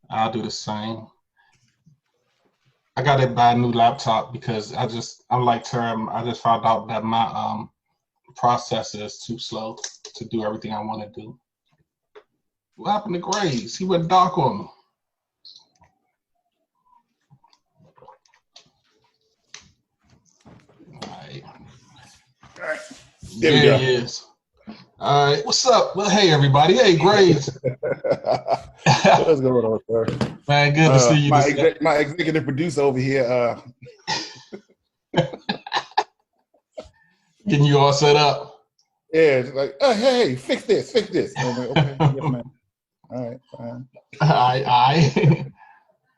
I'll do the same. I got to buy a new laptop because I'm like Term. I just found out that my processor is too slow to do everything I want to do. What happened to Grays? He went dark on me. All right. All right. There we There go. he is. All right. What's up? Well, hey, everybody. Hey, Grays. What's going on, sir? Man, good to see you. My executive producer over here. Getting you all set up. Yeah, it's like, oh, hey, fix this. I'm like, okay, yes, man. All right, fine. All right.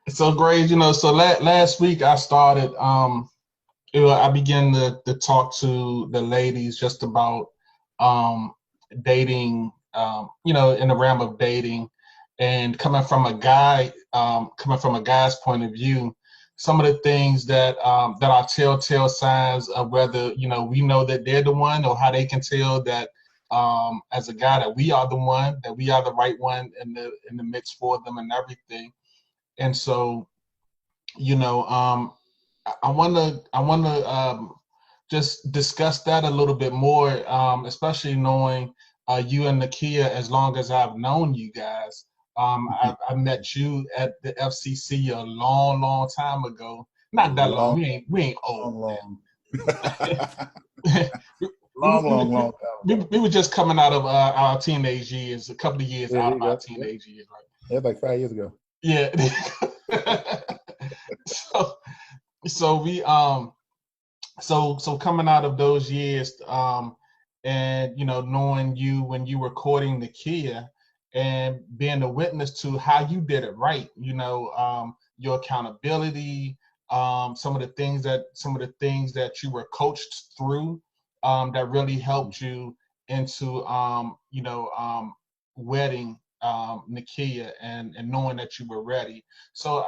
So, Grays, so last week I started, I began to talk to the ladies just about dating, in the realm of dating, and coming from a guy's point of view, some of the things that are telltale signs of whether we know that they're the one, or how they can tell that as a guy that we are the one, that we are the right one in the mix for them and everything. And so, I want to just discuss that a little bit more, especially knowing you and Nakia as long as I've known you guys. I met you at the FCC a long time ago. Not that long. We ain't old. Long. We were just coming out of our teenage years, a couple of years out of our teenage years, right? Yeah, like 5 years ago. Yeah. So we so coming out of those years, and knowing you when you were courting Nakia, and being a witness to how you did it right, your accountability, some of the things that you were coached through, that really helped you into wedding Nakia, and knowing that you were ready. So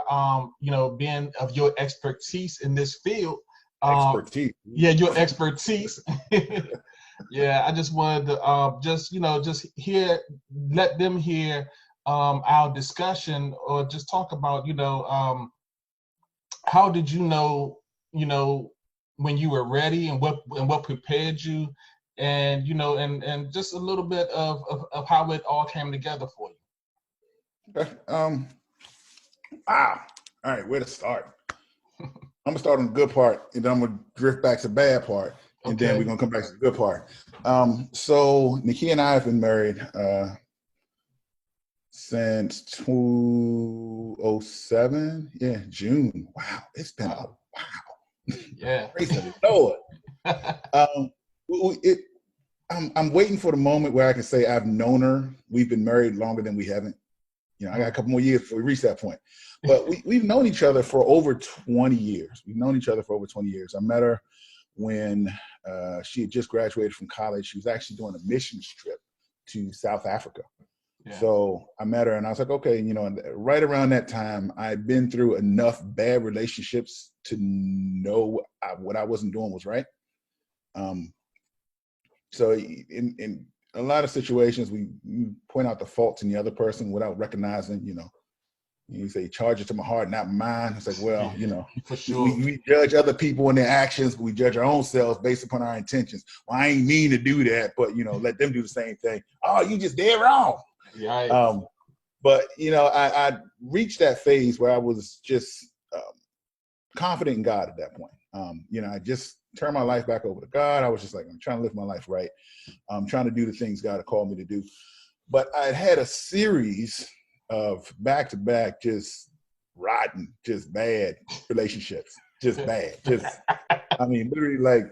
being of your expertise in this field, yeah, your expertise. Yeah, I just wanted to just let them hear our discussion, or just talk about how did you know when you were ready, and what prepared you, and and just a little bit of how it all came together for you. Okay. Wow. All right, where to start? I'm gonna start on the good part, and then I'm gonna drift back to the bad part, and then we're gonna come back to the good part. So Nakia and I have been married since 2007. Yeah, June. Wow, it's been a wow. Yeah. Praise the Lord. I'm waiting for the moment where I can say I've known her. We've been married longer than we haven't. I got a couple more years before we reach that point. But we've known each other for over 20 years. I met her when she had just graduated from college. She was actually doing a missions trip to South Africa. Yeah. So I met her, and I was like, okay, right around that time, I'd been through enough bad relationships to know what I wasn't doing was right. So in a lot of situations, we point out the faults in the other person without recognizing, you say, charge it to my heart, not mine. It's like, well, for sure. we judge other people and their actions, but we judge our own selves based upon our intentions. Well, I ain't mean to do that, but, let them do the same thing. Oh, you just dead wrong. Yeah. But, I reached that phase where I was just confident in God at that point. I just turned my life back over to God. I was just like, I'm trying to live my life right. I'm trying to do the things God had called me to do. But I had a series of back-to-back, just rotten, just bad relationships. Just bad. Literally, like,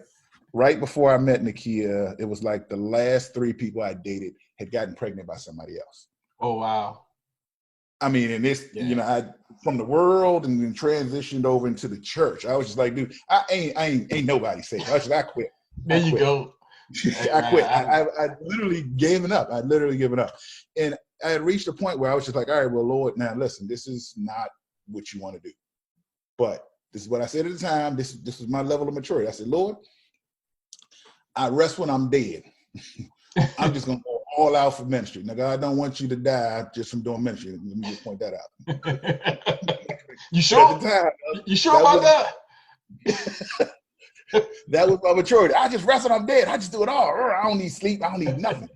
right before I met Nakia, it was like the last 3 people I dated had gotten pregnant by somebody else. Oh, wow. And this, I from the world and then transitioned over into the church. I was just like, dude, I ain't nobody safe. I quit. There you go. I quit. I literally given up. And I had reached a point where I was just like, all right, well, Lord, now listen, this is not what you want to do. But this is what I said at the time. This is my level of maturity. I said, Lord, I rest when I'm dead. I'm just going to go all out for ministry. Now, God don't want you to die just from doing ministry. Let me just point that out. You sure? At the time, You sure about that? That was my maturity. I just rest when I'm dead. I just do it all. I don't need sleep. I don't need nothing.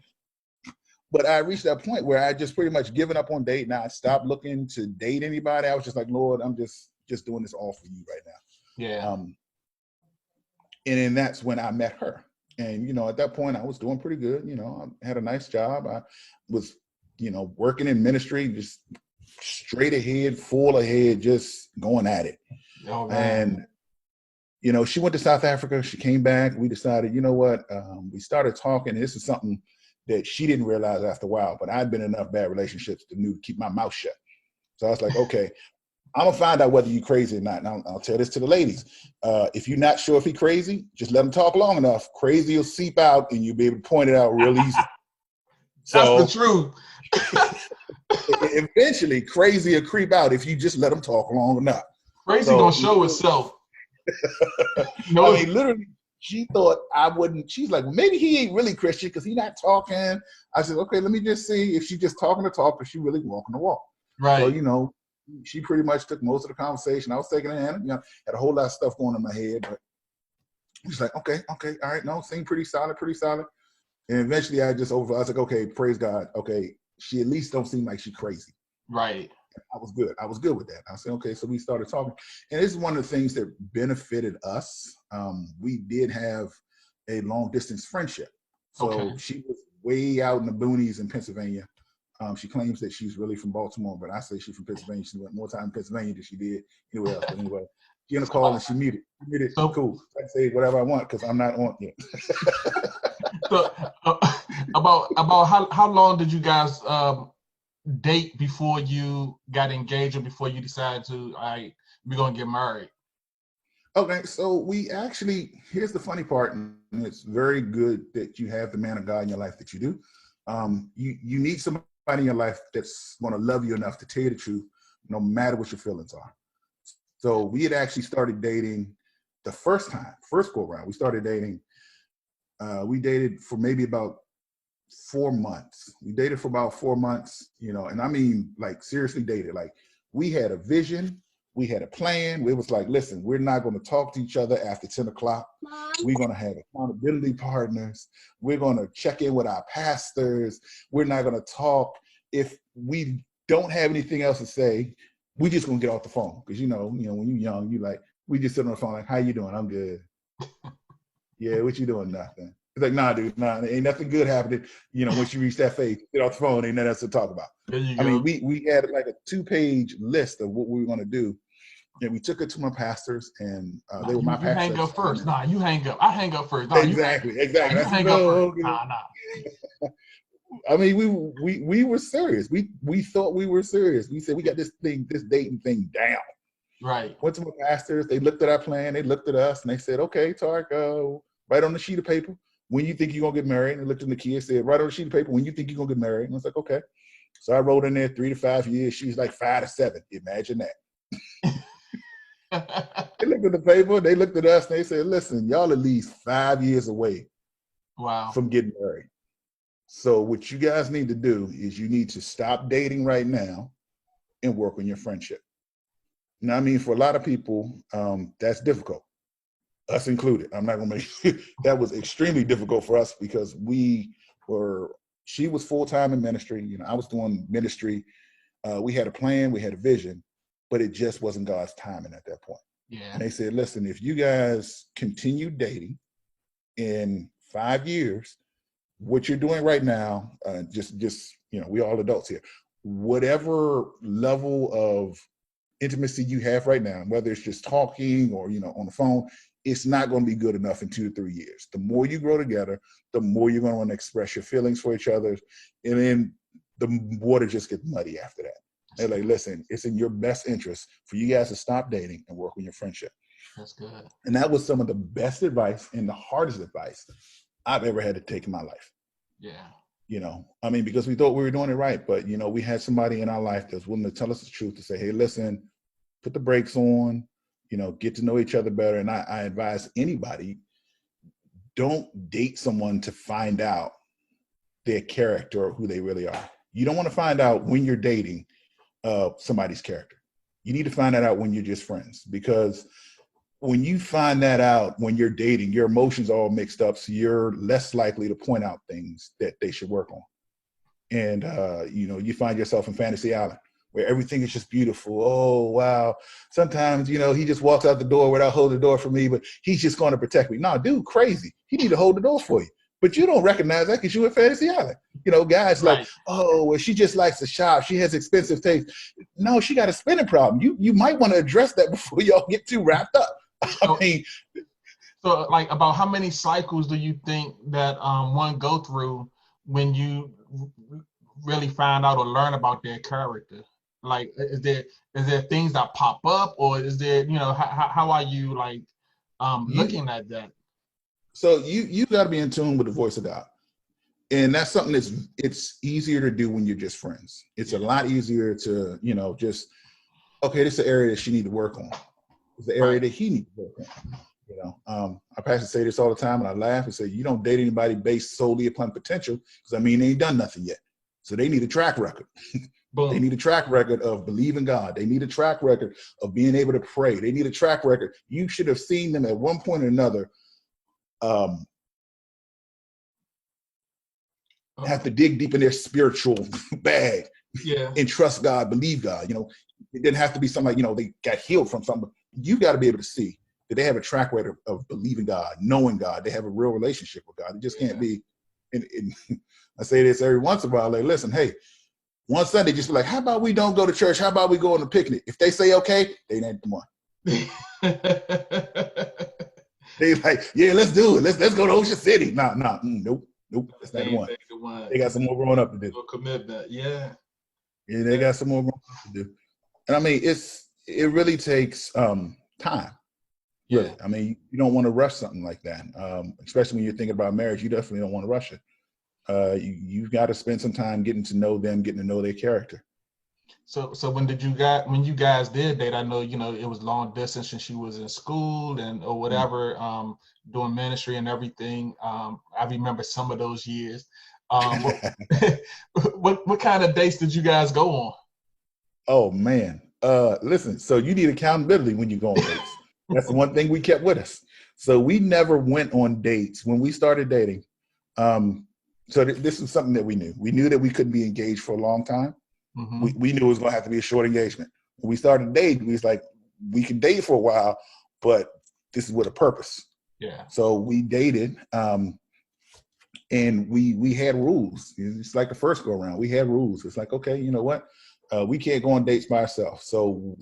But I reached that point where I just pretty much given up on dating. I stopped looking to date anybody. I was just like, Lord, I'm just doing this all for you right now. Yeah. And then that's when I met her. And, at that point I was doing pretty good. I had a nice job. I was, working in ministry, just straight ahead, full ahead, just going at it. Oh, man. And, she went to South Africa. She came back. We decided, you know what? We started talking. This is something that she didn't realize after a while, but I'd been in enough bad relationships to keep my mouth shut. So I was like, okay, I'm gonna find out whether you're crazy or not. And I'll tell this to the ladies. If you're not sure if he's crazy, just let him talk long enough. Crazy will seep out and you'll be able to point it out real easy. So, that's the truth. Eventually, crazy will creep out if you just let him talk long enough. Crazy gonna show itself. No, I mean, literally, she thought I wouldn't. She's like, well, maybe he ain't really Christian because he's not talking. I said, okay, let me just see if she's just talking the talk or she really walking the walk. Right. So, she pretty much took most of the conversation. I was taking it in, had a whole lot of stuff going in my head, but she's like, okay, all right, no, seemed pretty solid. And eventually I was like, okay, praise God. Okay, she at least don't seem like she's crazy. Right. I was good with that. I said, okay, so we started talking. And this is one of the things that benefited us. We did have a long distance friendship. So okay. She was way out in the boonies in Pennsylvania. She claims that she's really from Baltimore, but I say she's from Pennsylvania. She spent more time in Pennsylvania than she did anywhere else. But anyway, she on the call and she muted. So cool. I can say whatever I want because I'm not on yet. So about how long did you guys date before you got engaged or before you decided to we're gonna get married? Okay, so we actually, here's the funny part, and it's very good that you have the man of God in your life that you do. You need somebody in your life that's going to love you enough to tell you the truth, no matter what your feelings are. So we had actually started dating the first go around. We started dating. We dated for maybe about 4 months. We dated for about 4 months, and I mean, like, seriously dated. Like, we had a vision. We had a plan. It was like, listen, we're not going to talk to each other after 10 o'clock. We're going to have accountability partners. We're going to check in with our pastors. We're not going to talk. If we don't have anything else to say, we just going to get off the phone. Because, when you're young, you like, we just sit on the phone like, how you doing? I'm good. Yeah, what you doing? Nothing. It's like, nah, dude, ain't nothing good happening. Once you reach that phase, get off the phone, ain't nothing else to talk about. There you go. I mean, we had like a 2-page list of what we were going to do. And we took it to my pastors, and they were my pastors. You hang up first. Nah, you hang up. I hang up first. Nah, exactly. You hang up first. Nah. I mean, we were serious. We thought we were serious. We said we got this dating thing down. Right. Went to my pastors. They looked at our plan. They looked at us, and they said, "Okay, Tarik, write on the sheet of paper when you think you're gonna get married." And they looked at the kids, said, "Write on the sheet of paper when you think you're gonna get married." And I was like, "Okay." So I wrote in there 3 to 5 years. She's like 5 to 7. Imagine that. They looked at the paper, they looked at us, and they said, listen, y'all at least 5 years away from getting married. So what you guys need to do is you need to stop dating right now and work on your friendship. Now, I mean, for a lot of people, that's difficult, us included. I'm not gonna make that was extremely difficult for us because she was full-time in ministry. I was doing ministry. We had a plan, we had a vision, but it just wasn't God's timing at that point. Yeah. And they said, listen, if you guys continue dating in 5 years, what you're doing right now, just we all adults here, whatever level of intimacy you have right now, whether it's just talking or, on the phone, it's not going to be good enough in 2 to 3 years. The more you grow together, the more you're going to want to express your feelings for each other. And then the water just gets muddy after that. They're like, listen, it's in your best interest for you guys to stop dating and work on your friendship. That's good. And that was some of the best advice and the hardest advice I've ever had to take in my life. Yeah. I mean, because we thought we were doing it right, but, we had somebody in our life that's willing to tell us the truth, to say, hey, listen, put the brakes on, get to know each other better. And I advise anybody, don't date someone to find out their character or who they really are. You don't want to find out when you're dating somebody's character. You need to find that out when you're just friends, because when you find that out when you're dating, your emotions are all mixed up, so you're less likely to point out things that they should work on. And you find yourself in Fantasy Island, where everything is just beautiful. Oh, wow. Sometimes, he just walks out the door without holding the door for me, but he's just going to protect me. No, dude, crazy. He need to hold the door for you. But you don't recognize that because you're in Fantasy Island. Guys Right. like, oh, well, she just likes to shop. She has expensive taste. No, she got a spending problem. You might want to address that before y'all get too wrapped up. So like, about how many cycles do you think that one go through when you really find out or learn about their character? Like, is there things that pop up, or is there, how are you like looking at that? So you got to be in tune with the voice of God. And that's something it's easier to do when you're just friends. It's a lot easier to, just, okay, this is an area that she need to work on. It's the area that he needs to work on. Our pastors say this all the time, and I laugh and say, you don't date anybody based solely upon potential, because they ain't done nothing yet. So they need a track record. They need a track record of believing God. They need a track record of being able to pray. They need a track record. You should have seen them at one point or another have to dig deep in their spiritual bag and trust God, believe God. It didn't have to be somebody, they got healed from something. You got to be able to see that they have a track record of believing God, knowing God. They have a real relationship with God. It just can't be. And I say this every once in a while. Like, listen, hey, one Sunday, just be like, how about we don't go to church? How about we go on a picnic? If they say okay, they ain't the one. They like, yeah, let's do it. Let's go to Ocean City. Nope. That's not the one. They got some more growing up to do. No commitment, yeah. Yeah, they got some more growing up to do. And it really takes time. Really. Yeah. You don't want to rush something like that. Especially when you're thinking about marriage, you definitely don't want to rush it. You've got to spend some time getting to know them, getting to know their character. So when you guys did date, I know, it was long distance and she was in school or whatever, doing ministry and everything. I remember some of those years. What kind of dates did you guys go on? Oh man. Listen, so you need accountability when you go on dates. That's the one thing we kept with us. So we never went on dates when we started dating. This is something that we knew. We knew that we couldn't be engaged for a long time. Mm-hmm. We knew it was going to have to be a short engagement. When we started dating, we was like, we can date for a while, but this is with a purpose. Yeah. So we dated, and we had rules. It's like the first go around. We had rules. It's like, okay, you know what? We can't go on dates by ourselves. So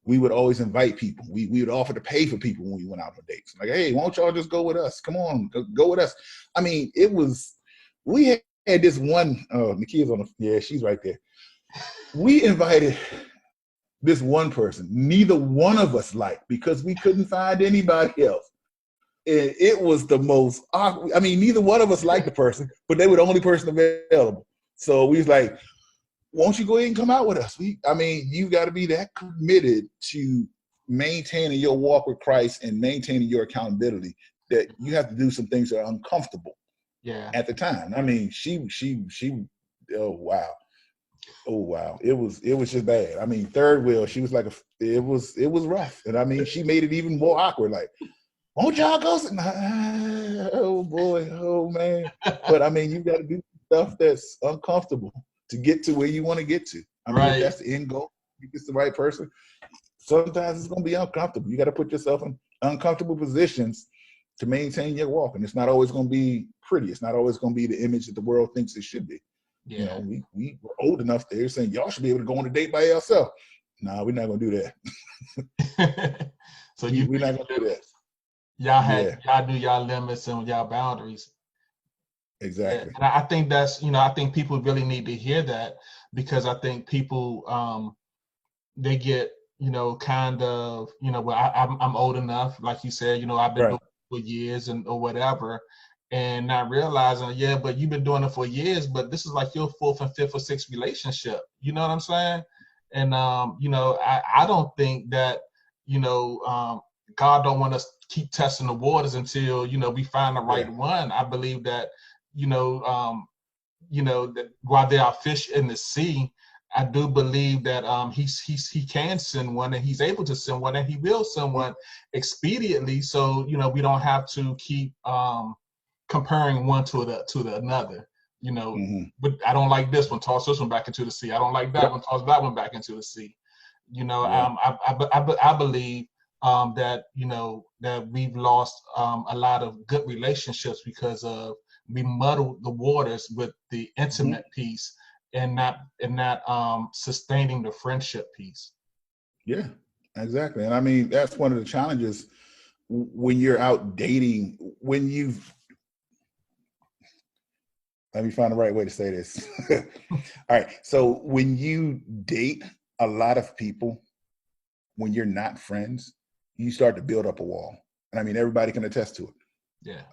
we would always invite people. We would offer to pay for people when we went out on dates. Like, hey, why don't y'all just go with us? Come on, go with us. We had this one, Nikia's she's right there. We invited this one person, neither one of us liked, because we couldn't find anybody else. And it was the most awkward. Neither one of us liked the person, but they were the only person available. So we was like, won't you go ahead and come out with us? You got to be that committed to maintaining your walk with Christ and maintaining your accountability that you have to do some things that are uncomfortable. Yeah. At the time, she. Oh wow, it was just bad. Third wheel, she was like it was rough, and she made it even more awkward. Like, won't y'all go? Oh boy, oh man. But you got to do stuff that's uncomfortable to get to where you want to get to. If that's the end goal, if it's the right person, sometimes it's going to be uncomfortable. You got to put yourself in uncomfortable positions to maintain your walk, and it's not always going to be pretty. It's not always going to be the image that the world thinks it should be. Yeah. We were old enough. They're saying y'all should be able to go on a date by yourself. Nah, we're not going to do that. So we're not going to do that. Y'all do y'all limits and y'all boundaries. Exactly. And I think that's, I think people really need to hear that, because I think people, they get, kind of, I'm old enough, like you said, I've been doing it for years or whatever, and not realizing, but you've been doing it for years, but this is like your fourth and fifth or sixth relationship. You know what I'm saying? And, I don't think that, God don't want us to keep testing the waters until, we find the right one. I believe that, that while there are fish in the sea, I do believe that he can send one, and he's able to send one, and he will send one expediently. So we don't have to keep comparing one to the another. But I don't like this one. Toss this one back into the sea. I don't like that one. Toss that one back into the sea. I believe that that we've lost a lot of good relationships because of we muddled the waters with the intimate piece and not sustaining the friendship piece. Yeah, exactly. And I mean, that's one of the challenges when you're out dating, let me find the right way to say this. All right. So when you date a lot of people, when you're not friends, you start to build up a wall. And I mean, everybody can attest to it. Yeah.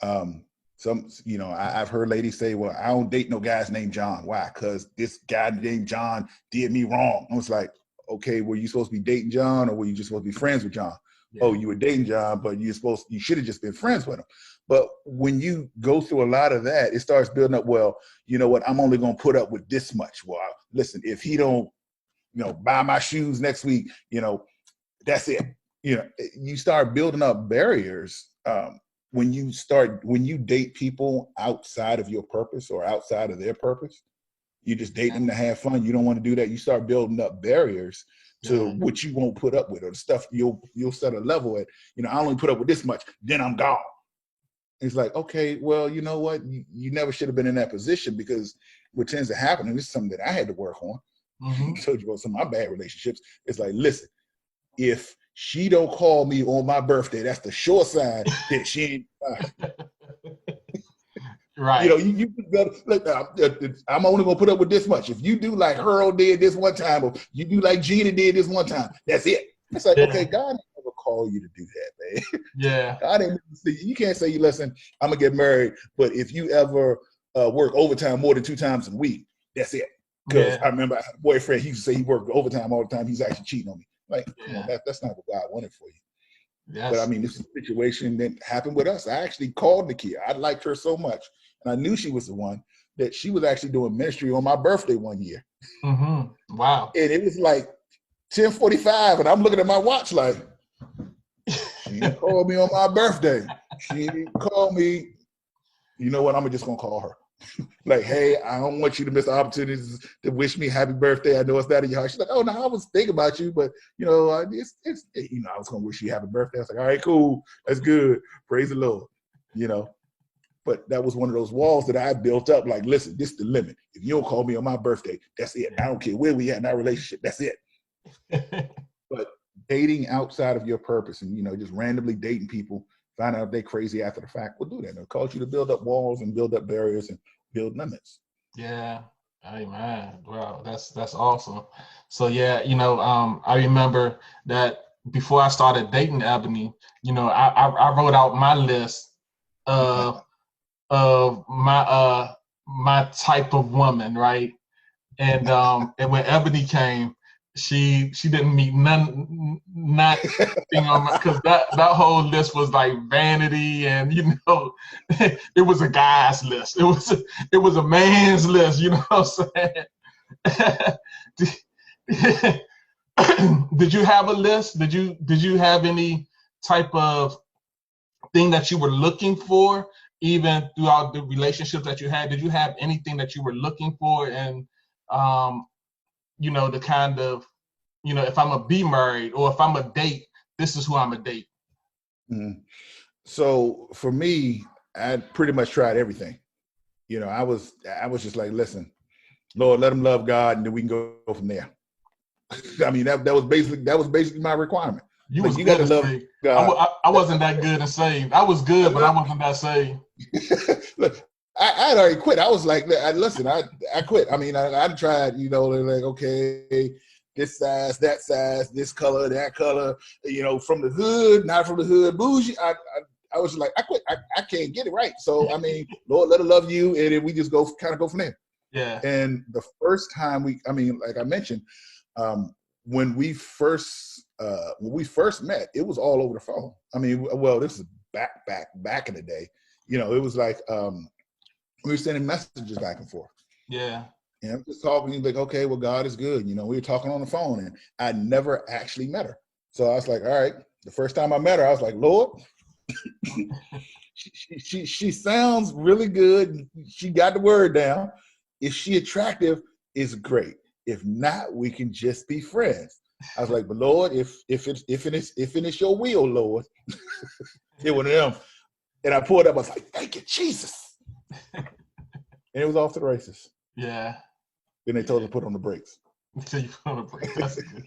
I've heard ladies say, well, I don't date no guys named John. Why? Because this guy named John did me wrong. I was like, okay, were you supposed to be dating John, or were you just supposed to be friends with John? Yeah. Oh, you were dating John, but you should have just been friends with him. But when you go through a lot of that, it starts building up, well, you know what, I'm only going to put up with this much. Well, listen, if he don't, buy my shoes next week, that's it. You start building up barriers when you date people outside of your purpose or outside of their purpose. You just date them to have fun. You don't want to do that. You start building up barriers to what you won't put up with, or the stuff you'll set a level at. I only put up with this much, then I'm gone. It's like, okay, well, you know what? You never should have been in that position, because what tends to happen, and this is something that I had to work on. I told you about some of my bad relationships. It's like, listen, if she don't call me on my birthday, that's the sure sign that she ain't. Right. You look, I'm only gonna put up with this much. If you do like Harold did this one time, or you do like Gina did this one time, that's it. It's like, okay, God ain't never call you to do that, man. Yeah. God ain't see. You can't say, listen, I'm gonna get married, but if you ever work overtime more than 2 times a week, that's it. Because I remember I had a boyfriend, he used to say he worked overtime all the time. He's actually cheating on me. Like, come on, that's not what God wanted for you. Yes. But I mean, this is a situation that happened with us. I actually called Nakia. I liked her so much, and I knew she was the one, that she was actually doing ministry on my birthday one year. Wow. And it was like 10:45, and I'm looking at my watch like, she didn't call me on my birthday. She didn't call me. You know what? I'm just gonna call her. Like, hey, I don't want you to miss the opportunities to wish me happy birthday. I know it's not in your heart. She's like, oh no, I was thinking about you, but I was gonna wish you happy birthday. I was like, all right, cool, that's good. Praise the Lord. But that was one of those walls that I built up. Like, listen, this is the limit. If you don't call me on my birthday, that's it. I don't care where we at in our relationship. That's it. But dating outside of your purpose, and just randomly dating people, find out if they're crazy after the fact, will do that. It'll cause you to build up walls and build up barriers and build limits. Yeah. Amen. Wow, that's awesome. So yeah, I remember that before I started dating Ebony, I wrote out my list of my type of woman, right? And when Ebony came, she didn't meet nothing on my, because that whole list was like vanity, and it was a guy's list. It was a man's list, you know what I'm saying? Did you have a list? Did you have any type of thing that you were looking for, even throughout the relationships that you had? Did you have anything that you were looking for, and the kind of, if I'm a be married, or if I'm a date, this is who I'm a date? Mm-hmm. So for me, I pretty much tried everything. I was just like, listen, Lord, let them love God, and then we can go from there. I mean, that was basically my requirement. You got to love God. I wasn't that good and saved. I was good, but I wasn't that saved. Look, I had already quit. I was like, listen, I quit. I mean, I tried, like, okay, this size, that size, this color, that color, from the hood, not from the hood, bougie. I was like, I quit. I can't get it right. So, I mean, Lord, let her love you, and then we just go from there. Yeah. And the first time like I mentioned, when we first met, it was all over the phone. I mean, well, this is back in the day. It was like we were sending messages back and forth. Yeah. And I'm just talking, he's like, okay, well, God is good. You know, we were talking on the phone, and I never actually met her. So I was like, all right. The first time I met her, I was like, Lord, she sounds really good. She got the word down. If she attractive, it's great. If not, we can just be friends. I was like, but Lord, if it is your will, Lord, it was them. And I pulled up. I was like, thank you, Jesus. And it was off to the races. Yeah. Then they told us to put on the brakes. So you put on the brakes. That's good.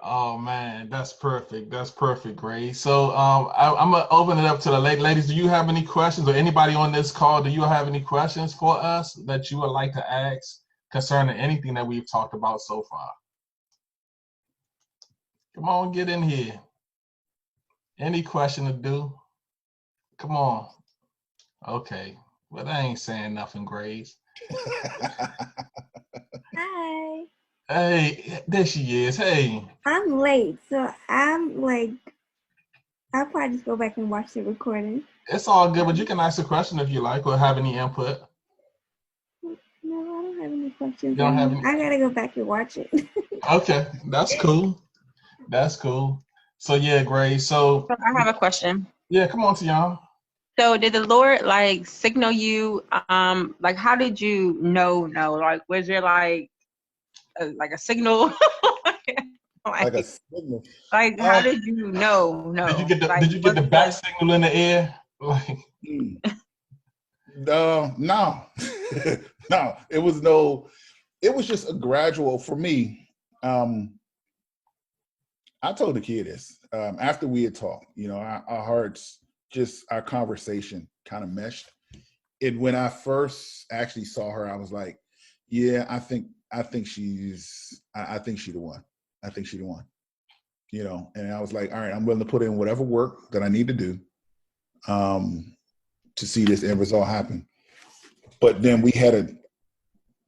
Oh man, that's perfect. That's perfect, Grace. So I'm gonna open it up to the ladies. Do you have any questions, or anybody on this call? Do you have any questions for us that you would like to ask concerning anything that we've talked about so far? Come on, get in here. Any question to do? Come on. Okay. Well, I ain't saying nothing, Grace. Hi. Hey, there she is. Hey. I'm late, so I'm like, I'll probably just go back and watch the recording. It's all good, but you can ask a question if you like or have any input. No, I don't have any questions. You don't have any? I gotta go back and watch it. Okay, that's cool. That's cool. So yeah, Grace. So I have a question. Yeah, come on, Tiana. So did the Lord like signal you? Like how did you know? Like was there like a signal? Like a signal. Like how did you know? Did you get the like, Did you get the bat signal in the air? Like no. No, it was no, it was just a gradual for me. I told the kid this after we had talked, you know, our hearts, just our conversation kind of meshed. And when I first actually saw her, I was like, yeah, I think she's the one. I think she's the one, you know? And I was like, all right, I'm willing to put in whatever work that I need to do to see this end result happen. But then we had a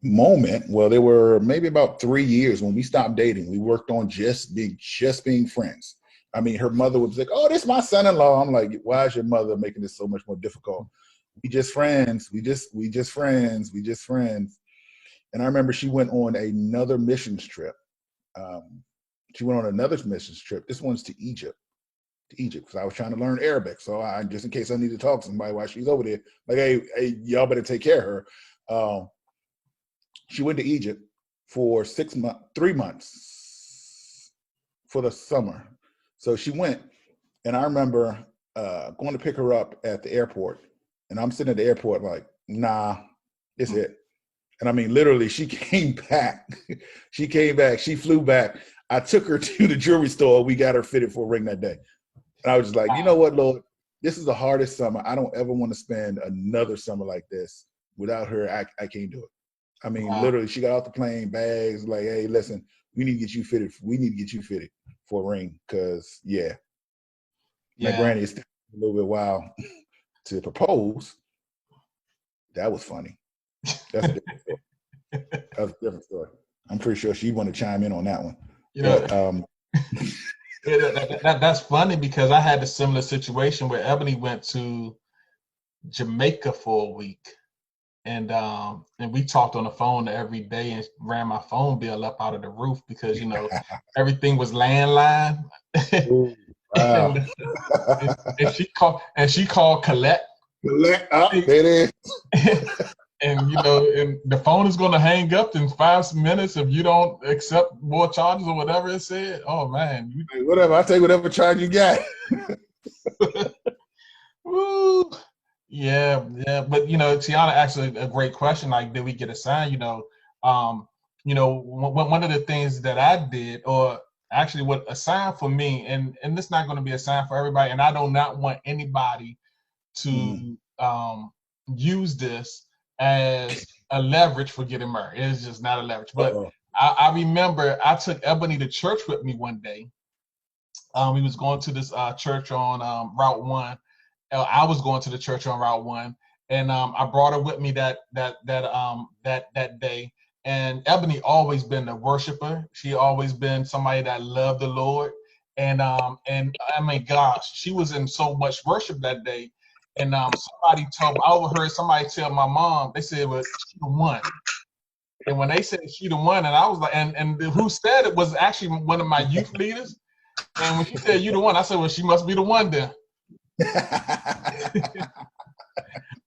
moment, well, there were maybe about 3 years when we stopped dating. We worked on just being friends. I mean, her mother was like, oh, this is my son-in-law. I'm like, why is your mother making this so much more difficult? We just friends. We just friends. We just friends. And I remember she went on another missions trip. She went on another missions trip. This one's to Egypt. Because I was trying to learn Arabic. So I, just in case I need to talk to somebody while she's over there, like, hey, y'all better take care of her. She went to Egypt for 3 months for the summer. So she went, and I remember going to pick her up at the airport, and I'm sitting at the airport like, nah, it's it. And I mean, literally, she came back. She flew back. I took her to the jewelry store. We got her fitted for a ring that day. And I was just like, you know what, Lord, this is the hardest summer. I don't ever want to spend another summer like this without her. I can't do it. I mean, literally, she got off the plane, bags, like, hey, listen, we need to get you fitted. We need to get you fitted for a ring, because, my granny is a little bit wild to propose. That was funny. That's a different story. That was a different story. I'm pretty sure she'd want to chime in on that one. You know, that's funny, because I had a similar situation where Ebony went to Jamaica for a week. And we talked on the phone every day and ran my phone bill up out of the roof, because, you know, everything was landline. Ooh, wow. and she called Colette. Colette, up, it is. And, you know, and the phone is going to hang up in 5 minutes if you don't accept more charges or whatever it said. Oh man, whatever. I'll take whatever charge you got. Woo. Yeah, but you know, Tiana asked a great question. Like, did we get a sign? You know, one of the things that I did, or actually, what a sign for me, and this is not going to be a sign for everybody, and I do not want anybody to use this as a leverage for getting married. It's just not a leverage. But I remember I took Ebony to church with me one day. We was going to this church on Route 1. I was going to the church on Route 1, and I brought her with me that day. And Ebony always been a worshiper. She always been somebody that loved the Lord. And I mean, gosh, she was in so much worship that day. And somebody I overheard somebody tell my mom, they said, well, she the one. And when they said she the one, and I was like, and who said it was actually one of my youth leaders. And when she said you the one, I said, well, she must be the one then.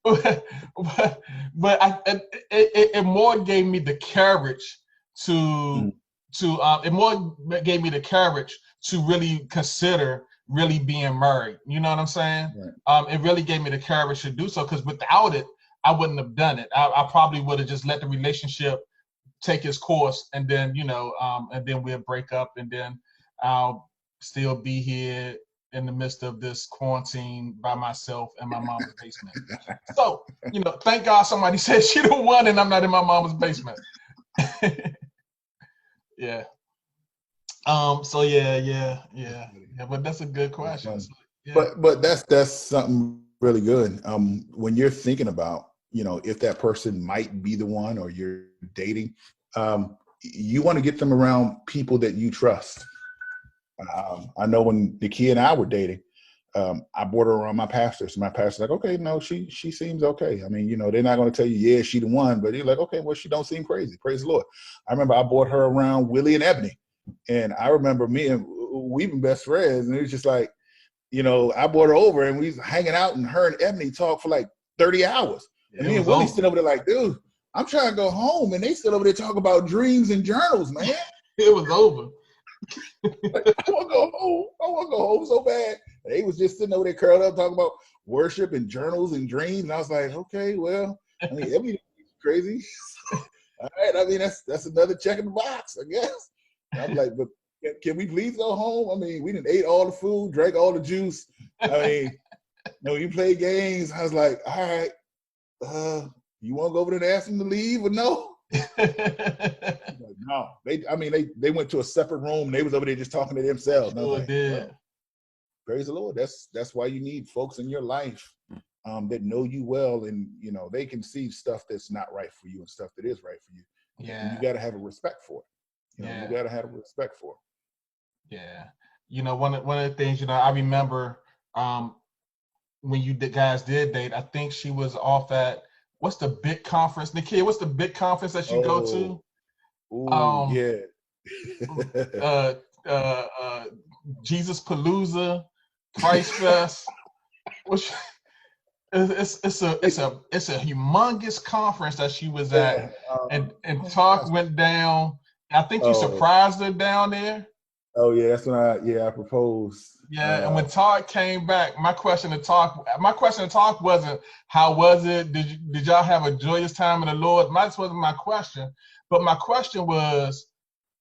but it more gave me the courage to it more gave me the courage to really consider really being married. You know what I'm saying? Right. It really gave me the courage to do so, because without it, I wouldn't have done it. I probably would have just let the relationship take its course, and then and then we'll break up, and then I'll still be here in the midst of this quarantine by myself in my mama's basement. So, thank God somebody said she the one and I'm not in my mama's basement. Yeah. So yeah. But that's a good question. So, yeah. But that's something really good. When you're thinking about, if that person might be the one, or you're dating, you want to get them around people that you trust. I know when Nikia and I were dating, I brought her around my pastors. My pastor's like, okay, no, she seems okay. I mean, they're not going to tell you, yeah, she the one, but you're like, okay, well, she don't seem crazy. Praise the Lord. I remember I brought her around Willie and Ebony, and I remember we've been best friends, and it was just like, I brought her over, and we was hanging out, and her and Ebony talked for like 30 hours. And me and Willie sitting over there like, dude, I'm trying to go home, and they still over there talking about dreams and journals, man. It was over. Like, I want to go home. I want to go home so bad. And they was just sitting over there curled up talking about worship and journals and dreams. And I was like, okay, well, I mean, everything's crazy. All right, I mean, that's another check in the box, I guess. And I'm like, but can we please go home? I mean, we done ate all the food, drank all the juice. I mean, you play games. I was like, all right, you want to go over there and ask them to leave or no? Like, no, they went to a separate room. They was over there just talking to themselves. Well, praise the Lord. That's why you need folks in your life that know you well, and they can see stuff that's not right for you and stuff that is right for you. Yeah, and you got to have a respect for it. You got to have a respect for it. Yeah, one of the things I remember when you guys did date. I think she was off at. What's the big conference, Nikia? What's the big conference that you go to? Yeah. Jesus Palooza, Christ Fest. Which it's a humongous conference that she was at, and talk went down. I think you surprised her down there. Oh yeah, that's when I proposed. Yeah, and when Tarik came back, my question to Tarik wasn't how was it? Did y'all have a joyous time in the Lord? That wasn't my question. But my question was,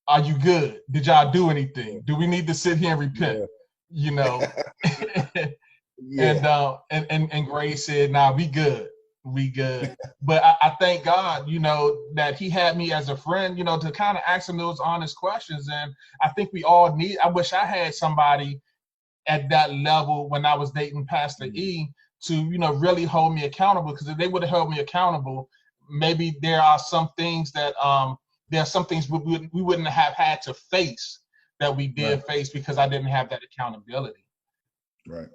are you good? Did y'all do anything? Do we need to sit here and repent? Yeah. And Grace said, nah, we good. We good. But I thank God, that he had me as a friend, to kind of ask him those honest questions. And I think we all I wish I had somebody at that level when I was dating Pastor E to, really hold me accountable, because if they would have held me accountable, maybe there are some things that we wouldn't have had to face that we did face, because I didn't have that accountability. Right.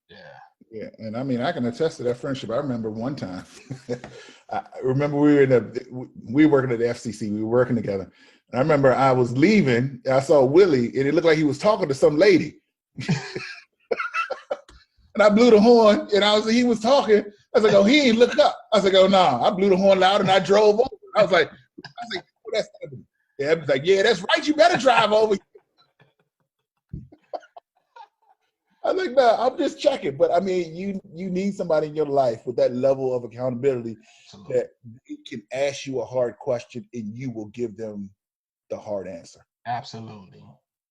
Yeah. And I mean, I can attest to that friendship. I remember one time, I remember we were working at the FCC, we were working together. And I remember I was leaving, I saw Willie, and it looked like he was talking to some lady. And I blew the horn, and he was talking. I was like, oh, he ain't looked up. I was like, oh, no. I blew the horn loud, and I drove over. I was like, oh, that's happening. Yeah, I was like, yeah, that's right. You better drive over. I was like, no, I'm just checking. But I mean, you need somebody in your life with that level of accountability that they can ask you a hard question and you will give them the hard answer. Absolutely.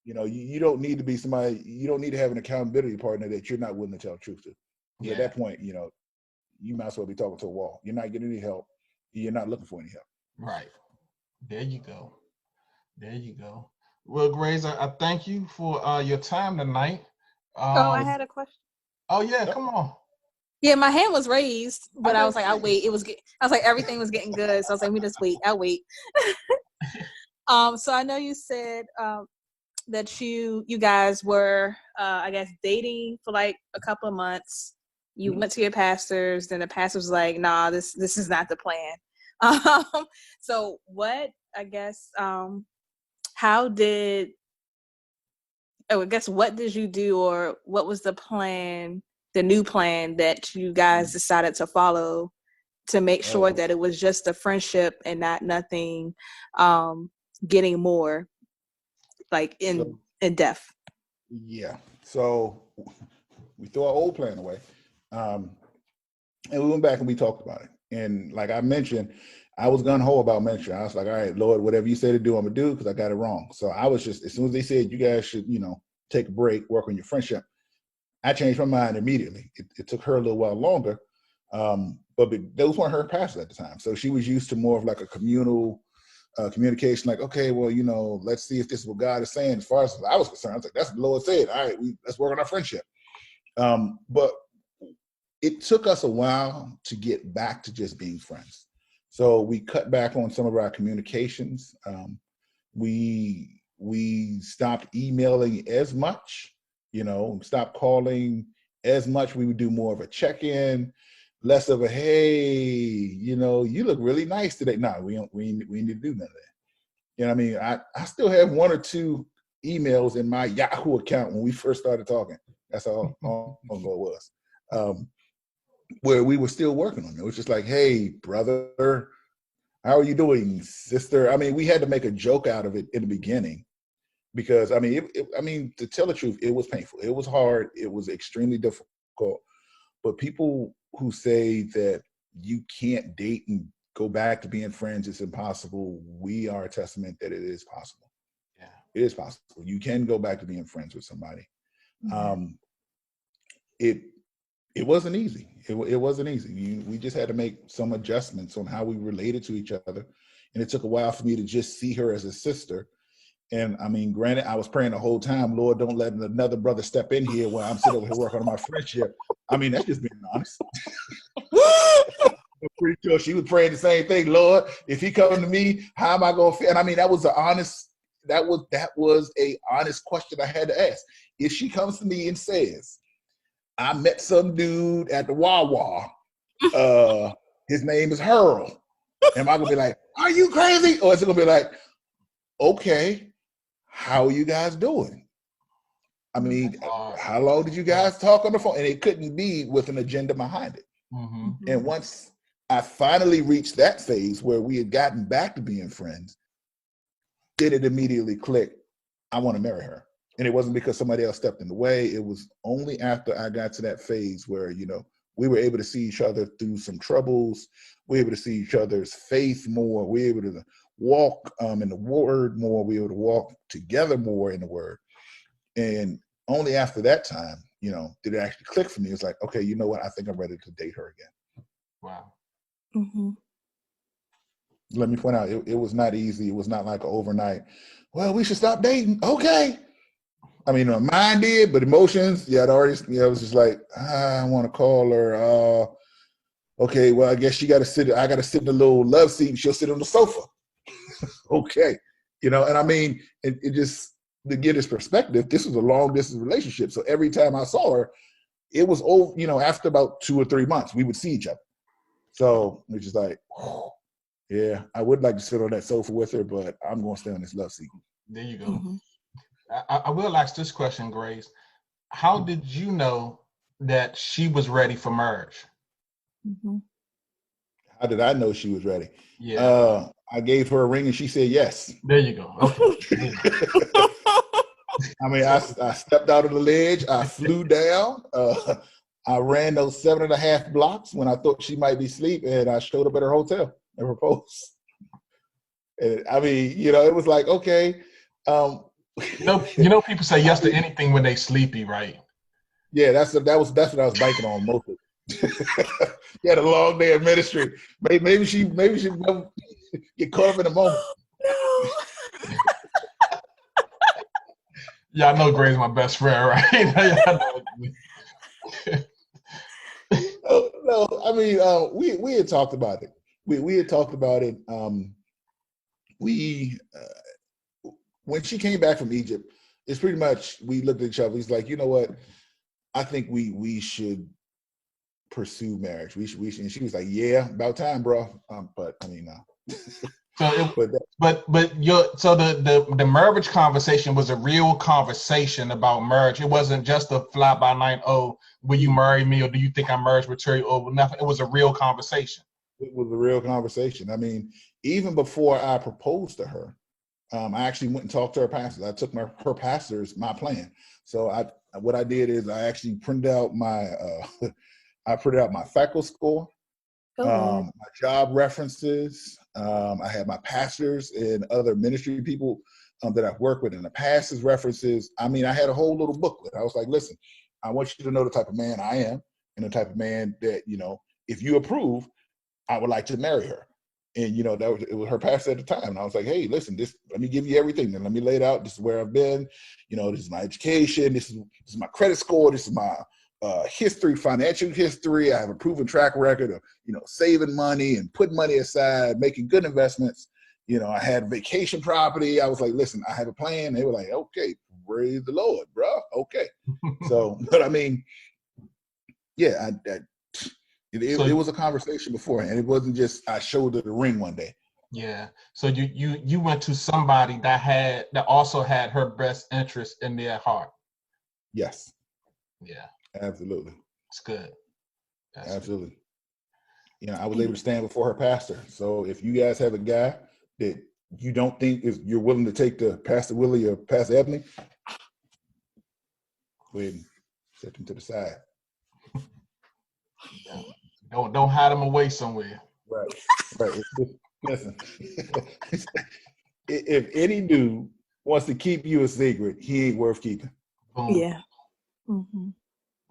You don't need to be somebody, you don't need to have an accountability partner that you're not willing to tell the truth to. Yeah. At that point, you might as well be talking to a wall. You're not getting any help. You're not looking for any help. Right. There you go. Well, Grays, I thank you for your time tonight. I had a question. Oh yeah, come on. Yeah, my hand was raised, but I was like, I'll wait. I was like, everything was getting good, so I was like, let me just wait. I'll wait. So I know you said that you guys were, I guess, dating for like a couple of months. You went to your pastors, then the pastor was like, nah, this is not the plan. So what, I guess, what did you do, or what was the plan, the new plan that you guys decided to follow to make sure that it was just a friendship and not nothing getting more like in depth? Yeah. So we threw our old plan away. And we went back and we talked about it. And like I mentioned, I was gung-ho about mentoring. I was like, all right, Lord, whatever you say to do, I'm going to do, because I got it wrong. So I was just, as soon as they said, you guys should, take a break, work on your friendship, I changed my mind immediately. It took her a little while longer. But those weren't her pastors at the time. So she was used to more of like a communal communication, like, okay, well, let's see if this is what God is saying. As far as I was concerned, I was like, that's what the Lord said. All right, let's work on our friendship. But it took us a while to get back to just being friends. So we cut back on some of our communications. We stopped emailing as much, stopped calling as much. We would do more of a check-in, less of a, hey, you look really nice today. No, we need to do none of that. You know what I mean? I still have one or two emails in my Yahoo account when we first started talking. That's how long ago it was. Where we were still working on it. It was just like, hey, brother, how are you doing, sister? I mean, we had to make a joke out of it in the beginning because, to tell the truth, it was painful. It was hard. It was extremely difficult. But people who say that you can't date and go back to being friends, it's impossible. We are a testament that it is possible. Yeah, it is possible. You can go back to being friends with somebody. Mhm. It wasn't easy. It wasn't easy. We just had to make some adjustments on how we related to each other. And it took a while for me to just see her as a sister. And granted, I was praying the whole time, Lord, don't let another brother step in here while I'm sitting over here working on my friendship. That's just being honest. I'm pretty sure she was praying the same thing. Lord, if he comes to me, how am I going to feel? And that was that was a honest question I had to ask. If she comes to me and says, I met some dude at the Wawa. His name is Harold. Am I gonna be like, are you crazy? Or is it gonna be like, okay, how are you guys doing? How long did you guys talk on the phone? And it couldn't be with an agenda behind it. Mm-hmm. And once I finally reached that phase where we had gotten back to being friends, then it immediately clicked. I want to marry her. And it wasn't because somebody else stepped in the way. It was only after I got to that phase where, we were able to see each other through some troubles. We were able to see each other's faith more. We were able to walk in the word more. We were able to walk together more in the word. And only after that time, did it actually click for me. It's like, okay, you know what? I think I'm ready to date her again. Wow. Mm-hmm. Let me point out, it was not easy. It was not like an overnight, well, we should stop dating. Okay. Mine did, but emotions, I'd already, I was just like, I want to call her. Okay, well, I guess I got to sit in the little love seat and she'll sit on the sofa. Okay. It just, to get his perspective, this was a long distance relationship. So every time I saw her, it was over, after about 2 or 3 months, we would see each other. So it was just like, oh, yeah, I would like to sit on that sofa with her, but I'm going to stay on this love seat. There you go. Mm-hmm. I will ask this question, Grace. How did you know that she was ready for marriage? Mm-hmm. How did I know she was ready? Yeah. I gave her a ring and she said yes. There you go. Okay. I stepped out of the ledge. I flew down. I ran those 7.5 blocks when I thought she might be asleep, and I showed up at her hotel and proposed. And it was like, okay. People say yes to anything when they sleepy, right? Yeah, that's what I was banking on most of it. She had a long day of ministry. Maybe she get caught up in the moment. Yeah, I know Gray's my best friend, right? No, we had talked about it. We had talked about it. When she came back from Egypt, it's pretty much, we looked at each other. He's like, you know what? I think we should pursue marriage. We should. And she was like, yeah, about time, bro. But I mean, no. So the marriage conversation was a real conversation about marriage. It wasn't just a fly by night. Oh, will you marry me, or do you think I'm marriage material, or nothing? It was a real conversation. It was a real conversation. I mean, even before I proposed to her, I actually went and talked to her pastors. I took her pastors my plan. So what I did is I actually printed out my FACO score, my job references. I had my pastors and other ministry people that I've worked with in the past as references. I mean, I had a whole little booklet. I was like, listen, I want you to know the type of man I am and the type of man that, if you approve, I would like to marry her. And, it was her pastor at the time. And I was like, hey, listen, let me give you everything. Then let me lay it out. This is where I've been. This is my education. This is my credit score. This is my history, financial history. I have a proven track record of, saving money and putting money aside, making good investments. I had vacation property. I was like, listen, I have a plan. They were like, okay, praise the Lord, bro. Okay. So, but I mean, yeah, it was a conversation beforehand. It wasn't just I showed her the ring one day. Yeah. So you went to somebody that also had her best interest in their heart. Yes. Yeah. Absolutely. It's good. Absolutely. I was able to stand before her pastor. So if you guys have a guy that you don't think you're willing to take to Pastor Willie or Pastor Ebony, go ahead and set them to the side. Don't hide them away somewhere. Right. Listen, if any dude wants to keep you a secret, he ain't worth keeping. Boom. Yeah. Mm-hmm.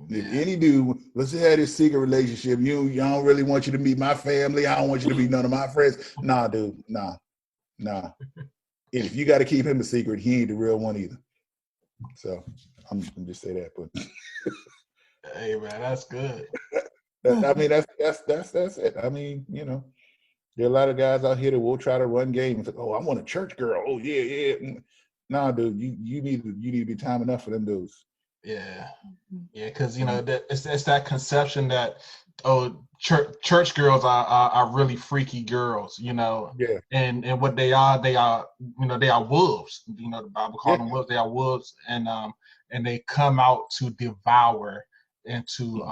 If any dude, let's have this secret relationship. I don't really want you to meet my family. I don't want you to meet none of my friends. Nah, dude. Nah. And if you got to keep him a secret, he ain't the real one either. So I'm just say that. But hey man, that's good. I mean, that's it. I mean, there are a lot of guys out here that will try to run games. Like, oh, I want a church girl. Oh yeah. Nah, dude, you need to be time enough for them dudes. Yeah, because that it's that conception that church girls are really freaky girls, Yeah. and what they are they are wolves. The Bible calls them wolves. They are wolves, and they come out to devour and to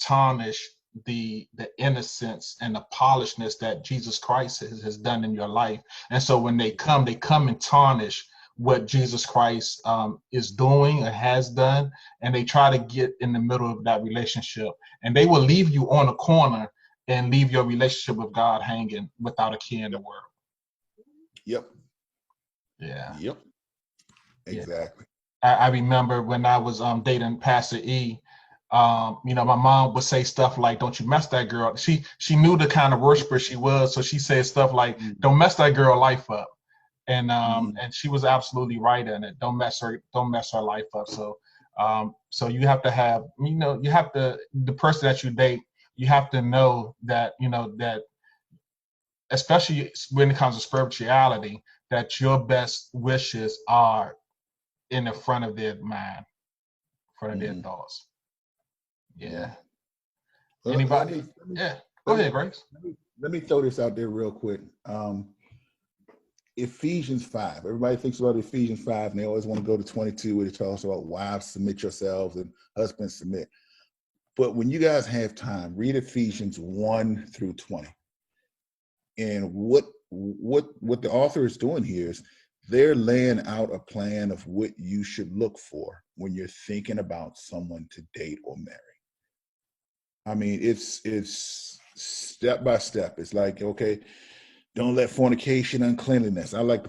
tarnish the innocence and the polishedness that Jesus Christ has done in your life. And so when they come and tarnish what Jesus Christ is doing or has done, and they try to get in the middle of that relationship, and they will leave you on a corner and leave your relationship with God hanging without a care in the world. Yep. Yeah. Yep. Exactly. I remember when I was dating Pastor E. My mom would say stuff like, "Don't you mess that girl." She knew the kind of worshiper she was, so she said stuff like, "Don't mess that girl life up." And and she was absolutely right in it. Don't mess her life up. So so you have to have, the person that you date, you have to know that, that especially when it comes to spirituality, that your best wishes are in the front of their mind, front of their thoughts. Yeah. Anybody? Go ahead, Grace. Let me throw this out there real quick. Ephesians 5. Everybody thinks about Ephesians 5, and they always want to go to 22, where it talks about wives submit yourselves and husbands submit. But when you guys have time, read Ephesians 1 through 20. And what the author is doing here is they're laying out a plan of what you should look for when you're thinking about someone to date or marry. I mean, it's step by step. It's like, okay, don't let fornication, uncleanliness. I like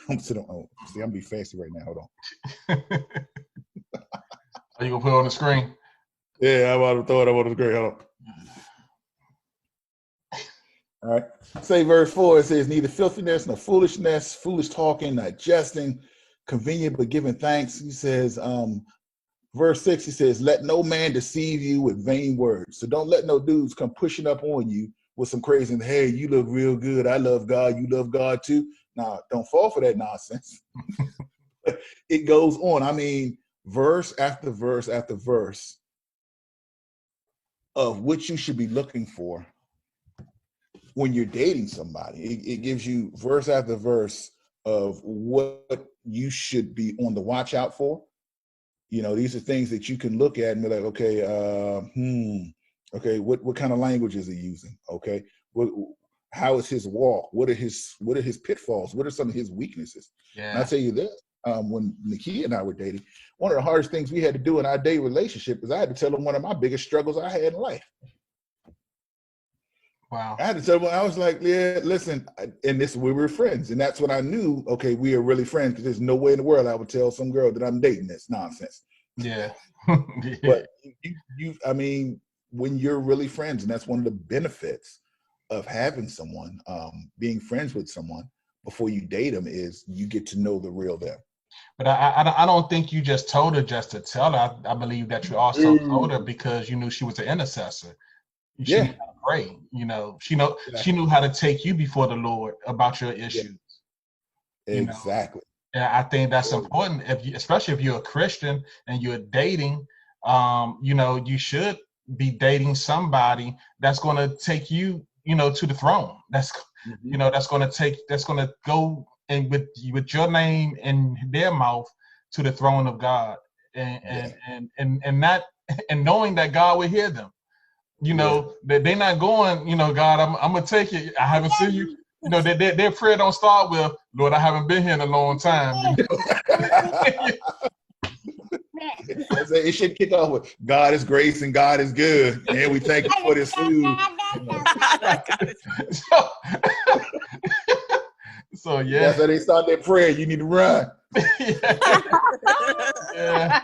to, I'm be fancy right now. Hold on. Are you gonna put it on the screen? Yeah, I'm about to throw it up on the screen. Hold on. All right. Say verse 4, it says, neither filthiness nor foolishness, foolish talking, not jesting, convenient but giving thanks. He says, verse 6, he says, let no man deceive you with vain words. So don't let no dudes come pushing up on you with some crazy, hey, you look real good. I love God. You love God too. Nah, don't fall for that nonsense. It goes on. I mean, verse after verse after verse. of what you should be looking for when you're dating somebody. It gives you verse after verse of what you should be on the watch out for. These are things that you can look at and be like, okay, okay, what kind of language is he using? Okay, how is his walk? What are his pitfalls? What are some of his weaknesses? Yeah. And I'll tell you this, when Nakia and I were dating, one of the hardest things we had to do in our dating relationship is I had to tell him one of my biggest struggles I had in life. Wow. I had to tell him, I was like, yeah, listen, and we were friends. And that's when I knew, okay, we are really friends, because there's no way in the world I would tell some girl that I'm dating. That's nonsense. Yeah. But I mean, when you're really friends, and that's one of the benefits of having someone, being friends with someone before you date them, is you get to know the real them. But I don't think you just told her just to tell her. I believe that you also told her because you knew she was an intercessor. She knew how to pray. She knew how to take you before the Lord about your issues. Yeah. Exactly. And I think that's important, especially if you're a Christian and you're dating. You should be dating somebody that's going to take you, to the throne. That's that's going to go and with your name in their mouth to the throne of God, and not and knowing that God will hear them. That they're not going, God, I'm gonna take it. I haven't seen you. Their prayer don't start with, Lord, I haven't been here in a long time. It should kick off with, God is grace and God is good, and we thank you for this food. So yeah. That's how they start their prayer. You need to run. Yeah.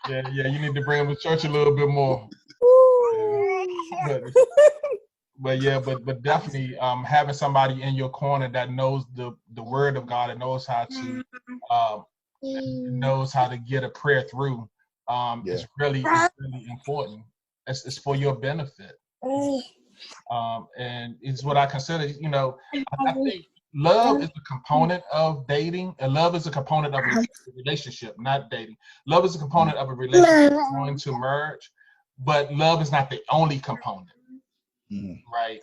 You need to bring them to church a little bit more. But definitely having somebody in your corner that knows the word of God and knows how to get a prayer through is really important. It's for your benefit. And it's what I consider, I think love is a component of dating, and love is a component of a relationship, not dating. Love is a component of a relationship going to merge, but love is not the only component, right?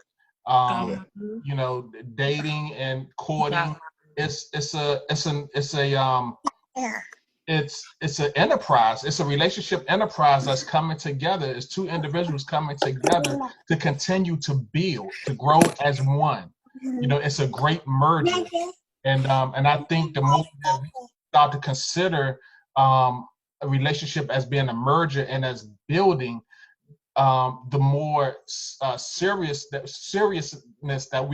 Dating and courting, it's an enterprise. It's a relationship enterprise that's coming together. It's two individuals coming together to continue to build, to grow as one. It's a great merger, and I think the more that we start to consider a relationship as being a merger and as building, the more seriousness that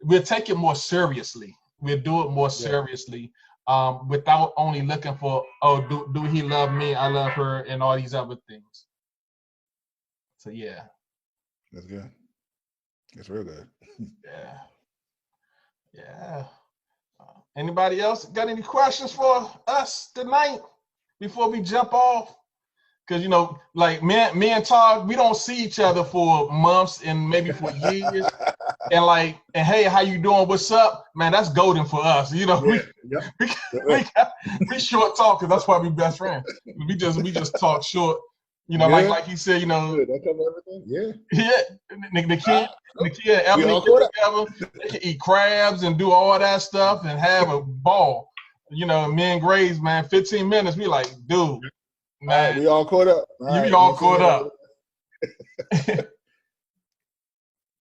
we'll take it more seriously. We'll do it more seriously, without only looking for, do he love me? I love her, and all these other things. So yeah, that's good. It's real good. Yeah. Anybody else got any questions for us tonight before we jump off? Because like me and Tarik, we don't see each other for months and maybe for years. and hey, how you doing? What's up, man? That's golden for us. We short talkers. That's why we best friends. We just talk short. Like you said, that cover everything. The kid and Emily get together. They can eat crabs and do all that stuff and have a ball. Me and Grays, man, 15 minutes. We like, dude, man, we all caught up. We all caught up.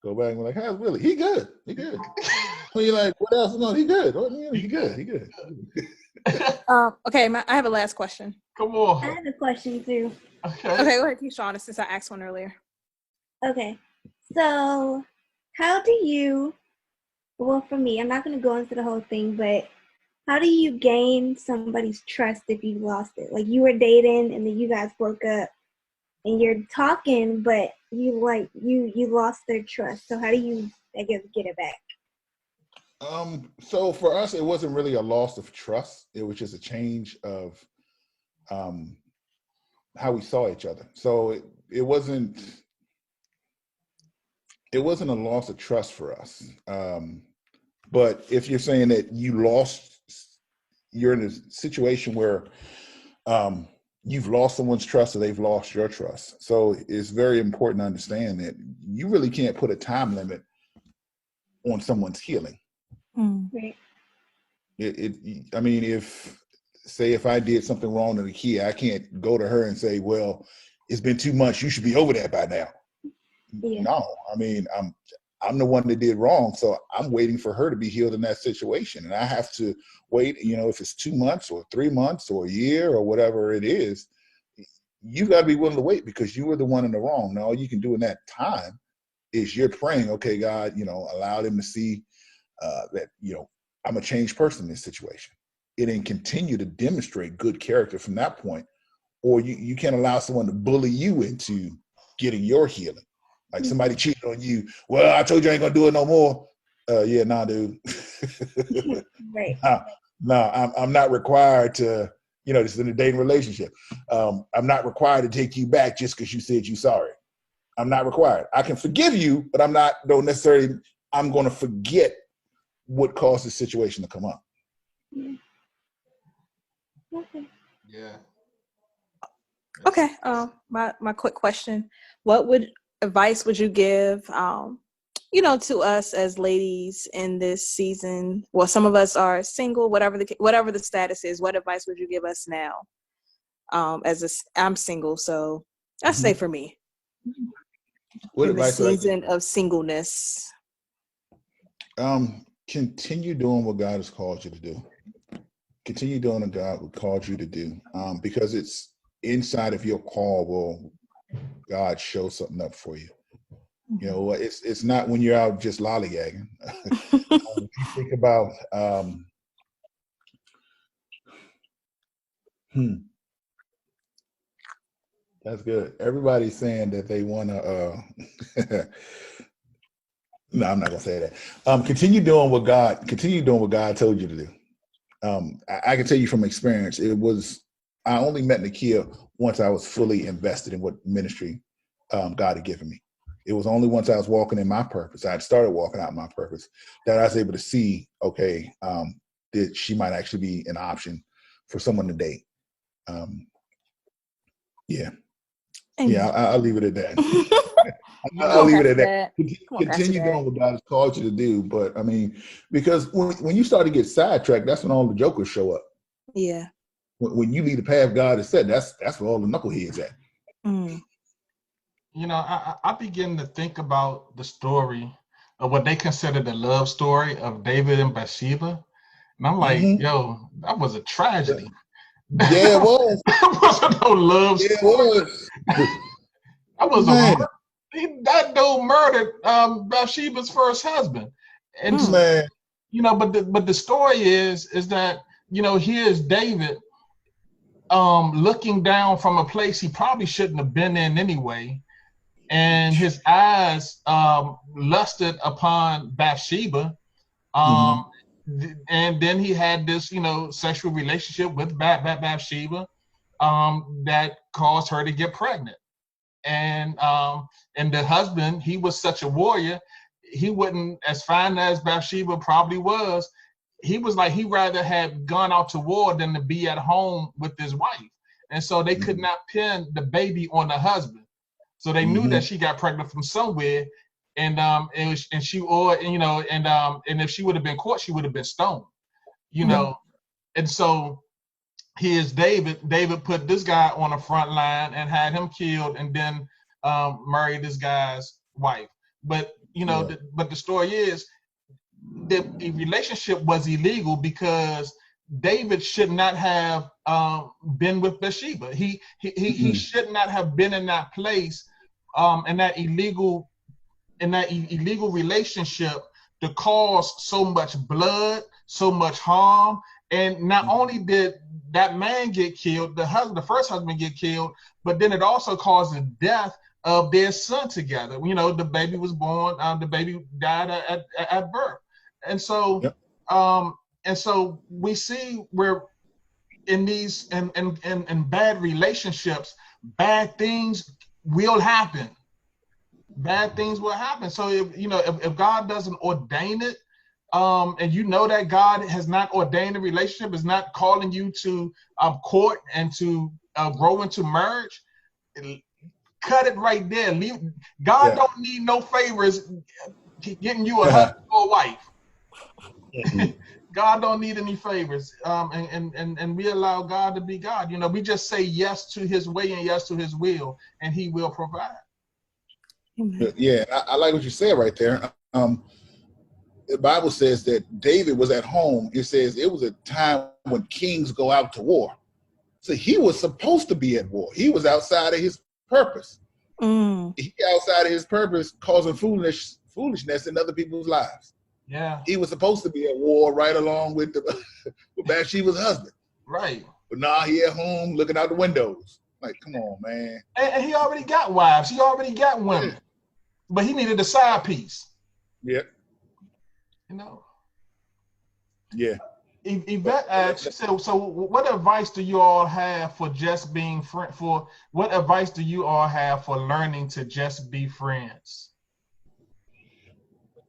Go back and be like, how's Willie? He good. You're like, what else? No, he good. He good. Okay, I have a last question. Come on. I have a question too. Okay, go ahead, Keyshawn, since I asked one earlier. Okay, so how do you, well, for me, I'm not going to go into the whole thing, but how do you gain somebody's trust if you lost it? Like, you were dating and then you guys broke up and you're talking, but you lost their trust. So how do you, I guess, get it back? So for us, it wasn't really a loss of trust. It was just a change of how we saw each other. So it wasn't a loss of trust for us. But if you're saying that you're in a situation where you've lost someone's trust or they've lost your trust. So it's very important to understand that you really can't put a time limit on someone's healing. Right. I mean, if I did something wrong to the kid, I can't go to her and say, well, it's been 2 months, you should be over that by now. Yeah. No, I mean, I'm the one that did wrong, so I'm waiting for her to be healed in that situation, and I have to wait. If it's 2 months or 3 months or a year or whatever it is, you got to be willing to wait because you were the one in the wrong. Now all you can do in that time is you're praying, okay, God, allow them to see that I'm a changed person in this situation. It and continue to demonstrate good character from that point, or you can't allow someone to bully you into getting your healing. Like somebody cheated on you. Well, I told you I ain't gonna do it no more. Yeah, nah, dude. Right. I'm not required to, this is in a dating relationship. I'm not required to take you back just because you said you're sorry. I'm not required. I can forgive you, but I'm going to forget what caused the situation to come up. Yeah. Okay. Yeah. Okay. My quick question: what advice would you give, to us as ladies in this season? Well, some of us are single. Whatever the status is, what advice would you give us now? I'm single, so I say for me. What in the advice would I give? season of singleness. Continue doing what God has called you to do. Continue doing what God called you to do, because it's inside of your call will God show something up for you. It's not when you're out just lollygagging. If you think about, that's good. Everybody's saying that they want to. No, I'm not gonna say that. Continue doing what God told you to do. I can tell you from experience, I only met Nakia once I was fully invested in what ministry God had given me. It was only once I was walking in my purpose, I had started walking out my purpose, that I was able to see, okay, that she might actually be an option for someone to date. Yeah. Amen. Yeah, I'll leave it at that. I'll leave it at that. Continue doing what God has called you to do. But I mean, because when you start to get sidetracked, that's when all the jokers show up. Yeah. When you leave the path God has set, that's where all the knuckleheads at. I begin to think about the story of what they consider the love story of David and Bathsheba. And I'm like, yo, that was a tragedy. Yeah, it was. That wasn't no love story. It was. That was a murder. That dude murdered Bathsheba's first husband. And but the story is that, here's David looking down from a place he probably shouldn't have been in anyway. And his eyes lusted upon Bathsheba. And then he had this, sexual relationship with Bathsheba that caused her to get pregnant. And the husband, he was such a warrior, he wouldn't, as fine as Bathsheba probably was, he was like, he'd rather have gone out to war than to be at home with his wife. And so they could not pin the baby on the husband. So they knew that she got pregnant from somewhere, and if she would have been caught, she would have been stoned, And so here's David. David put this guy on the front line and had him killed, and then married this guy's wife. But but the story is the relationship was illegal because David should not have been with Bathsheba. He should not have been in that place, in that illegal relationship, to cause so much blood, so much harm. And not only did that man get killed, the first husband get killed, but then it also caused the death of their son together. The baby was born, the baby died at birth. And so, and so we see where in these in bad relationships, bad things will happen. Bad things will happen. So if God doesn't ordain it, and that God has not ordained a relationship, is not calling you to court and to grow into marriage, cut it right there. God don't need no favors getting you a husband or a wife. God don't need any favors. And we allow God to be God. We just say yes to his way and yes to his will, and he will provide. Yeah, I like what you said right there. The Bible says that David was at home. It says it was a time when kings go out to war. So he was supposed to be at war. He was outside of his purpose. He outside of his purpose, causing foolishness in other people's lives. Yeah. He was supposed to be at war right along with with Bathsheba's husband. Right. But now he at home looking out the windows. Like, come on, man. And he already got wives. He already got women. Yeah. But he needed a side piece. Yeah. Yeah. Yvette asked, so what advice do you all have for just being friends? What advice do you all have for learning to just be friends?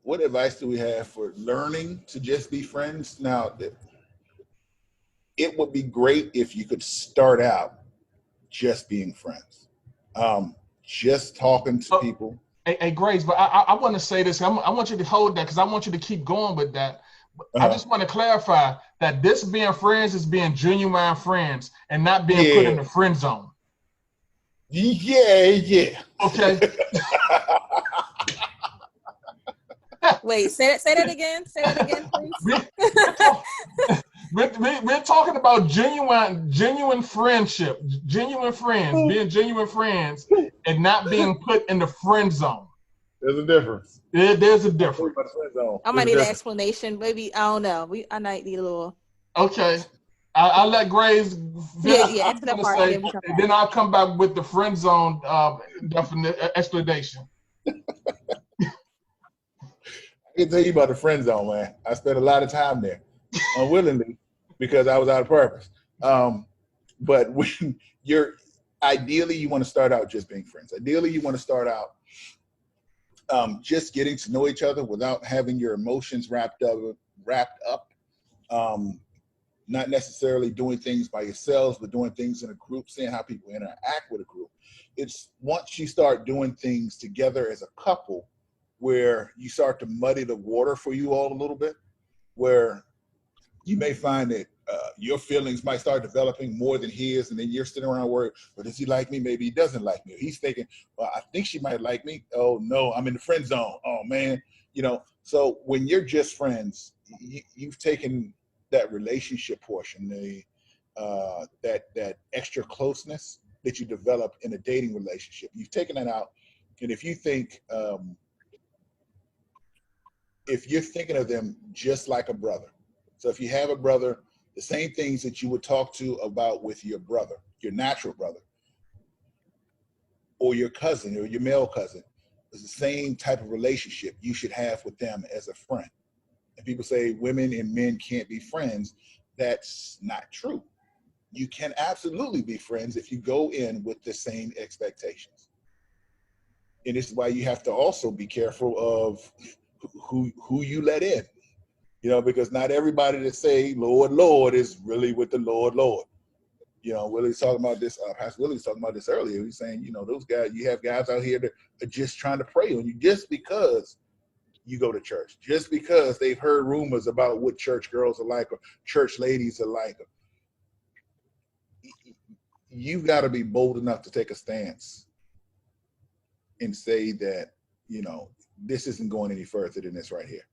What advice do we have for learning to just be friends? Now, it would be great if you could start out just being friends, just talking to people. Hey, Grace, but I want to say this. I want you to hold that because I want you to keep going with that. I just want to clarify that this being friends is being genuine friends and not being put in the friend zone. Yeah. Okay. Wait, say that again. Say that again, please. We're talking about genuine friendship, genuine friends, being genuine friends, and not being put in the friend zone. There's a difference. There's a difference. I might need an explanation. Maybe I don't know. I might need a little. Okay, I'll let Grays. Yeah. Answer that part. Then I'll come back with the friend zone explanation. I can tell you about the friend zone, man. I spent a lot of time there, unwillingly, because I was out of purpose. But when ideally, you want to start out just being friends. Ideally, you want to start out just getting to know each other without having your emotions wrapped up. Not necessarily doing things by yourselves, but doing things in a group, seeing how people interact with a group. It's once you start doing things together as a couple, where you start to muddy the water for you all a little bit, where you may find that your feelings might start developing more than his, and then you're sitting around worried, well, does he like me? Maybe he doesn't like me. He's thinking, well, I think she might like me. Oh, no, I'm in the friend zone. Oh, man. So when you're just friends, you've taken that relationship portion, that extra closeness that you develop in a dating relationship. You've taken that out. And if you think, if you're thinking of them just like a brother, so if you have a brother, the same things that you would talk to about with your brother, your natural brother, or your cousin or your male cousin, is the same type of relationship you should have with them as a friend. And people say women and men can't be friends. That's not true. You can absolutely be friends if you go in with the same expectations. And this is why you have to also be careful of who you let in, because not everybody that say Lord, Lord is really with the Lord, Lord. Willie's talking about this, Pastor Willie's talking about this earlier. He's saying, those guys, you have guys out here that are just trying to prey on you just because you go to church, just because they've heard rumors about what church girls are like or church ladies are like. You've got to be bold enough to take a stance and say that, this isn't going any further than this right here.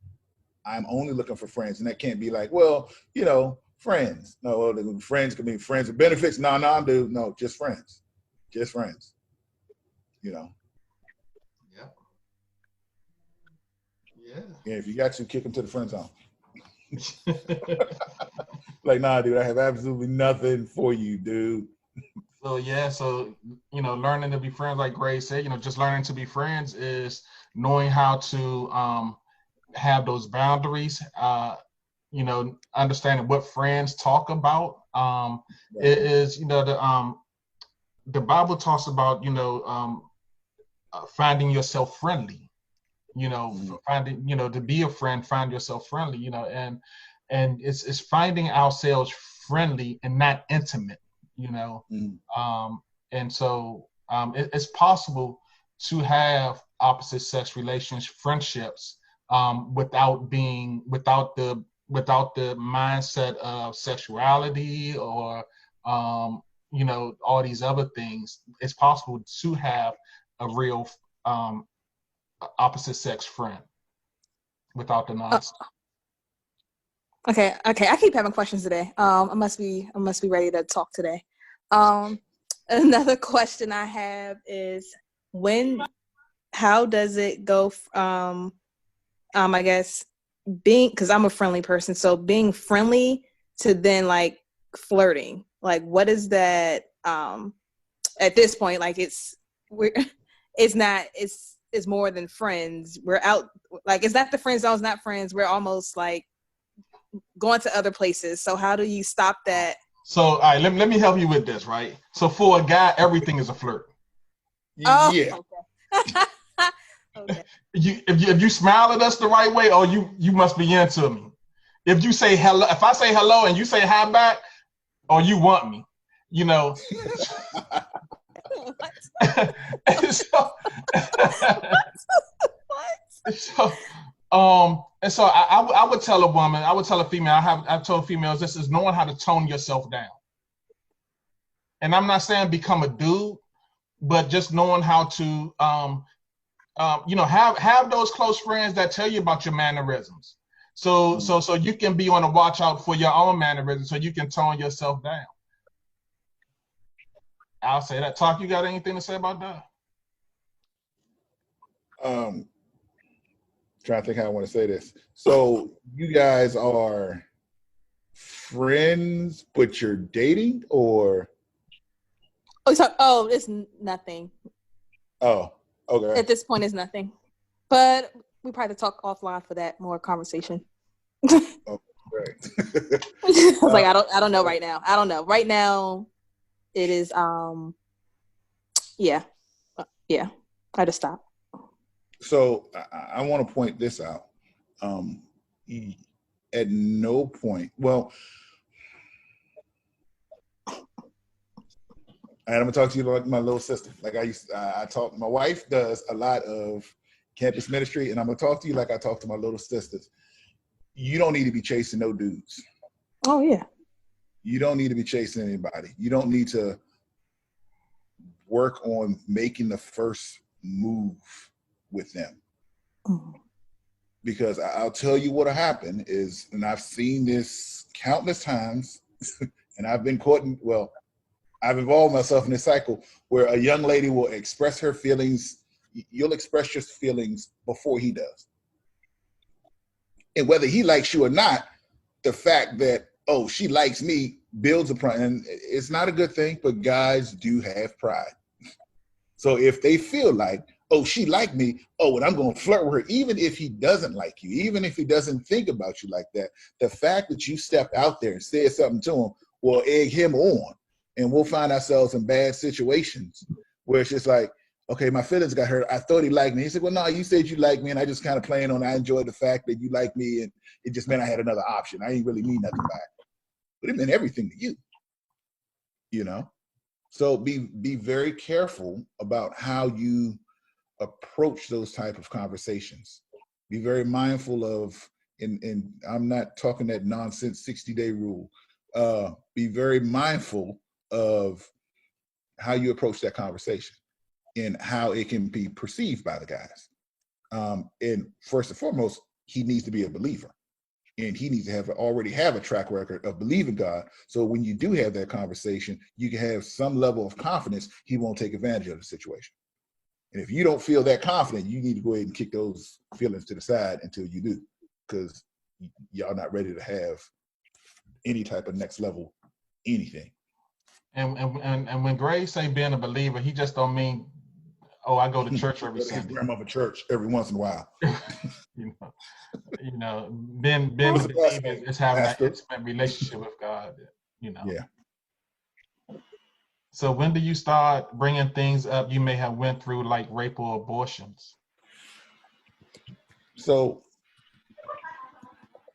I'm only looking for friends. And that can't be like, well, friends. No, friends can be friends with benefits. No, dude. No, just friends. Just friends. Yeah. Yeah, if you got to, kick them to the friend zone. Like, nah, dude, I have absolutely nothing for you, dude. So learning to be friends, like Grace said, just learning to be friends is knowing how to have those boundaries, understanding what friends talk about. It is, the Bible talks about, finding yourself friendly, finding, to be a friend, find yourself friendly, and it's finding ourselves friendly and not intimate. you know. Mm-hmm. And so it's possible to have opposite sex relations, friendships, without the mindset of sexuality or all these other things. It's possible to have a real opposite sex friend without the nonsense. Okay. I keep having questions today. I must be ready to talk today. Another question I have is how does it go from, I guess because I'm a friendly person, so being friendly to then like flirting, like what is that, at this point, like it's more than friends. We're out, like it's not the friend zone's not friends. We're almost like going to other places. So how do you stop that? So, all right, let me help you with this, right? So, for a guy, everything is a flirt. Oh, Yeah. okay. Okay. If you smile at us the right way, oh, you must be into me. If you say hello, if I say hello and you say hi back, oh, you want me, you know. so, so, and so I would tell a woman, I would tell a female, I've told females, this is knowing how to tone yourself down. And I'm not saying become a dude, but just knowing how to, have those close friends that tell you about your mannerisms. So you can be on the watch out for your own mannerisms, so you can tone yourself down. I'll say that. Talk, you got anything to say about that? Trying to think how I want to say this. So you guys are friends, but you're dating, or? It's nothing. Oh, okay. At this point, it's nothing. But we probably talk offline for that more conversation. Oh, right. I was like, I don't know right now. I don't know. Right now, it is yeah. I just stopped. So I want to point this out. At no point, well, and I'm gonna talk to you like my little sister. Like I talk. My wife does a lot of campus ministry, and I'm gonna talk to you like I talk to my little sisters. You don't need to be chasing no dudes. Oh yeah. You don't need to be chasing anybody. You don't need to work on making the first move with them. Mm. Because I'll tell you what'll happen is, and I've seen this countless times, and I've been caught in, well, I've involved myself in this cycle where a young lady will express her feelings. You'll express your feelings before he does. And whether he likes you or not, the fact that, oh, she likes me builds upon, and it's not a good thing, but guys do have pride. So if they feel like, oh, she liked me, oh, and I'm going to flirt with her, even if he doesn't like you, even if he doesn't think about you like that, the fact that you stepped out there and said something to him will egg him on. And we'll find ourselves in bad situations where it's just like, okay, my feelings got hurt. I thought he liked me. He said, well, no, you said you liked me, and I just kind of playing on it. I enjoyed the fact that you liked me, and it just meant I had another option. I didn't really mean nothing by it. But it meant everything to you, you know? So be very careful about how you approach those type of conversations. Be very mindful of, and I'm not talking that nonsense 60-day rule. Be very mindful of how you approach that conversation and how it can be perceived by the guys. And first and foremost, he needs to be a believer, and he needs to already have a track record of believing God. So when you do have that conversation, you can have some level of confidence he won't take advantage of the situation. And if you don't feel that confident, you need to go ahead and kick those feelings to the side until you do, because y'all not ready to have any type of next level anything. And when Grays say being a believer, he just don't mean, oh, I go to church every Sunday. His grandmother church every once in a while. Being a believer is having that intimate relationship with God. Yeah. So when do you start bringing things up you may have went through, like rape or abortions? So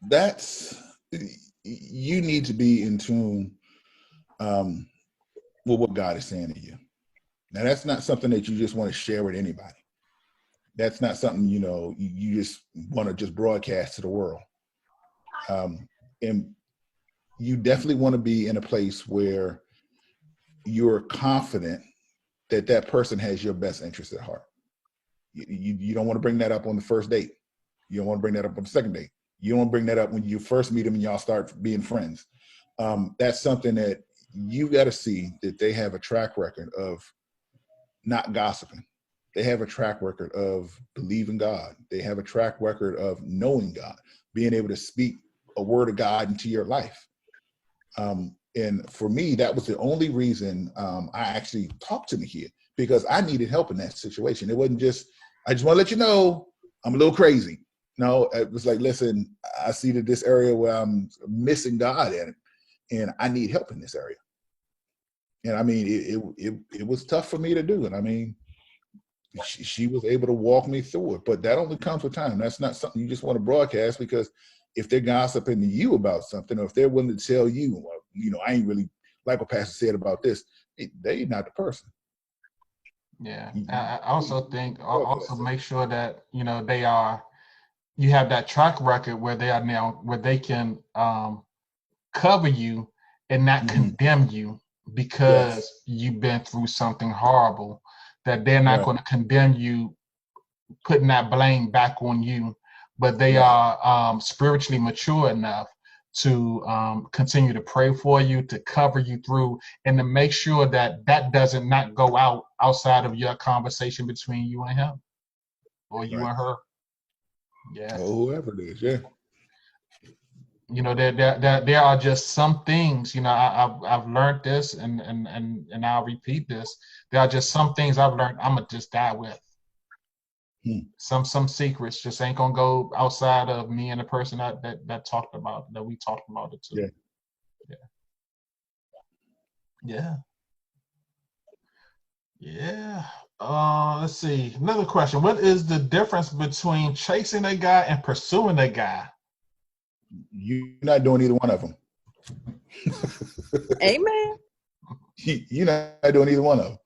that's, you need to be in tune. with what God is saying to you. Now, that's not something that you just want to share with anybody. That's not something, you just want to just broadcast to the world. And you definitely want to be in a place where you're confident that that person has your best interest at heart. You don't want to bring that up on the first date. You don't want to bring that up on the second date. You don't want to bring that up when you first meet them and y'all start being friends. That's something that you got to see that they have a track record of not gossiping. They have a track record of believing God. They have a track record of knowing God, being able to speak a word of God into your life. And for me, that was the only reason I actually talked to Nakia, because I needed help in that situation. It wasn't just, I just want to let you know I'm a little crazy. No, it was like, listen, I see that this area where I'm missing God in it, and I need help in this area. And I mean, it was tough for me to do it. I mean, she was able to walk me through it, but that only comes with time. That's not something you just want to broadcast, because if they're gossiping to you about something, or if they're willing to tell you, well, I ain't really like what Pastor said about this, they not the person. Yeah, I also think also make sure that you have that track record where they are now, where they can cover you and not condemn you because you've been through something horrible. That they're not going to condemn you, putting that blame back on you, but they are spiritually mature enough to continue to pray for you, to cover you through, and to make sure that that doesn't not go outside of your conversation between you and him, or you and her. Yeah. Or whoever it is, yeah. There are just some things, I've learned this, and I'll repeat this. There are just some things I've learned I'm gonna just die with. Some secrets just ain't gonna go outside of me and the person that we talked about it too. Yeah. Let's see. Another question. What is the difference between chasing a guy and pursuing a guy? You're not doing either one of them. Amen. You're not doing either one of them.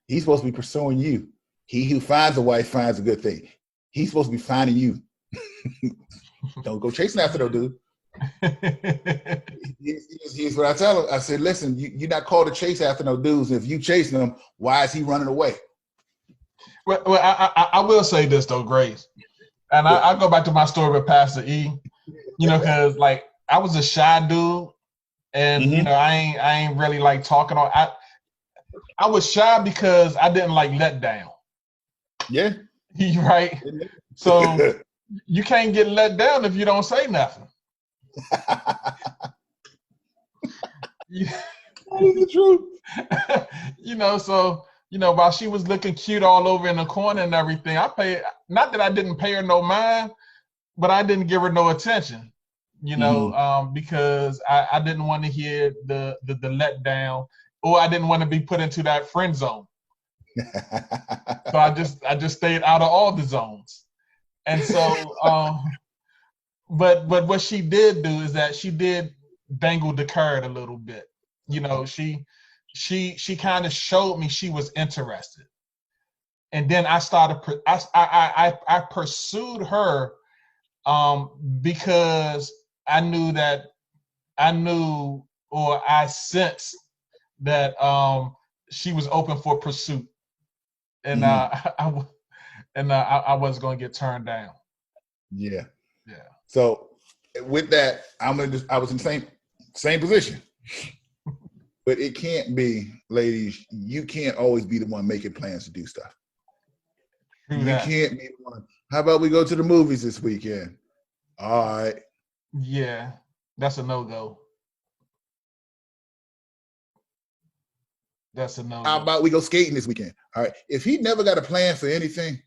He's supposed to be pursuing you. He who finds a wife finds a good thing. He's supposed to be finding you. Don't go chasing after no dude. Here's what I tell him. I said, listen, you're not called to chase after no dudes. If you chasing them, why is he running away? Well, I will say this though, Grace, and I go back to my story with Pastor E. Because like I was a shy dude, and I ain't really like talking. I was shy because I didn't like let down. Yeah. Right. So you can't get let down if you don't say nothing. That is the truth. So while she was looking cute all over in the corner and everything, not that I didn't pay her no mind, but I didn't give her no attention, because I didn't want to hear the letdown, or I didn't want to be put into that friend zone. So I just stayed out of all the zones. And so, but what she did do is that she did dangle the carrot a little bit. She kind of showed me she was interested. And then I started, I pursued her because I sensed that she was open for pursuit, and I wasn't going to get turned down. Yeah. So with that, I was in the same position, but it can't be, ladies. You can't always be the one making plans to do stuff. You can't be the one. How about we go to the movies this weekend? All right. Yeah, that's a no-go. That's a no-go. How about we go skating this weekend? All right. If he never got a plan for anything,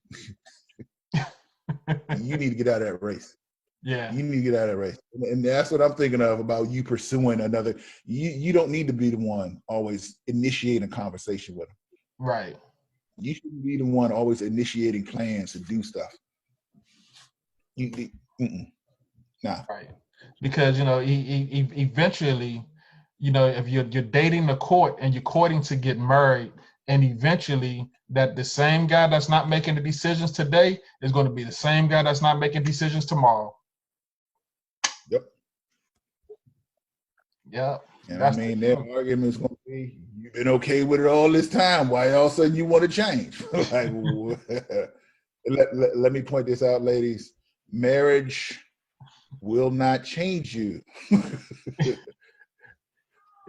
you need to get out of that race. Yeah. You need to get out of that race. And that's what I'm thinking of about you pursuing another. You don't need to be the one always initiating a conversation with him. Right. You shouldn't be the one always initiating plans to do stuff. Nah. Right. Because, eventually you know, if you're dating the court and you're courting to get married, and eventually that the same guy that's not making the decisions today is going to be the same guy that's not making decisions tomorrow. Yep. Yeah. And I mean, their argument's going to be, you've been okay with it all this time. Why all of a sudden you want to change? Like, let me point this out, ladies. Marriage will not change you.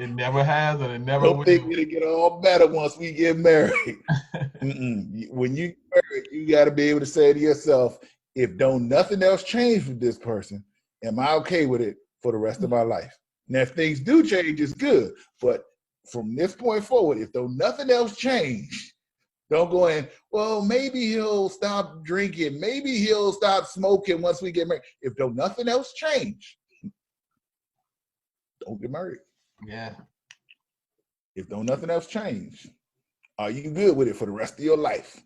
It never has, and it never Don't will. think it'll get all better once we get married. When you get married, you got to be able to say to yourself, if don't nothing else change with this person, am I okay with it for the rest of my life? Now, if things do change, it's good. But from this point forward, if though nothing else change, don't go in, well, maybe he'll stop drinking. Maybe he'll stop smoking once we get married. If though nothing else change, don't get married. Yeah. If though nothing else change, are you good with it for the rest of your life?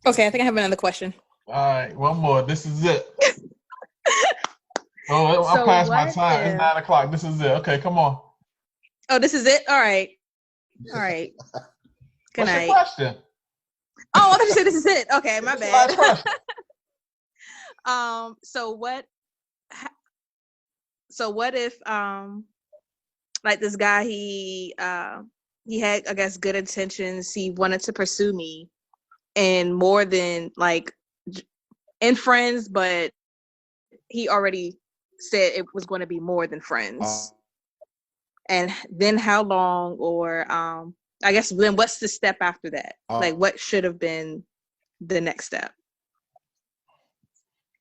Okay, I think I have another question. All right, one more. This is it. Oh, I'm past my time. It's 9 o'clock. This is it. Okay, come on. Oh, this is it? All right. All right. Good What's night. your question? Oh, I thought you said this is it. Okay, my bad. Last question. So what if like this guy, he had, I guess, good intentions. He wanted to pursue me and more than like in friends, but he already said it was going to be more than friends. And then how long, or I guess then what's the step after that? Like what should have been the next step?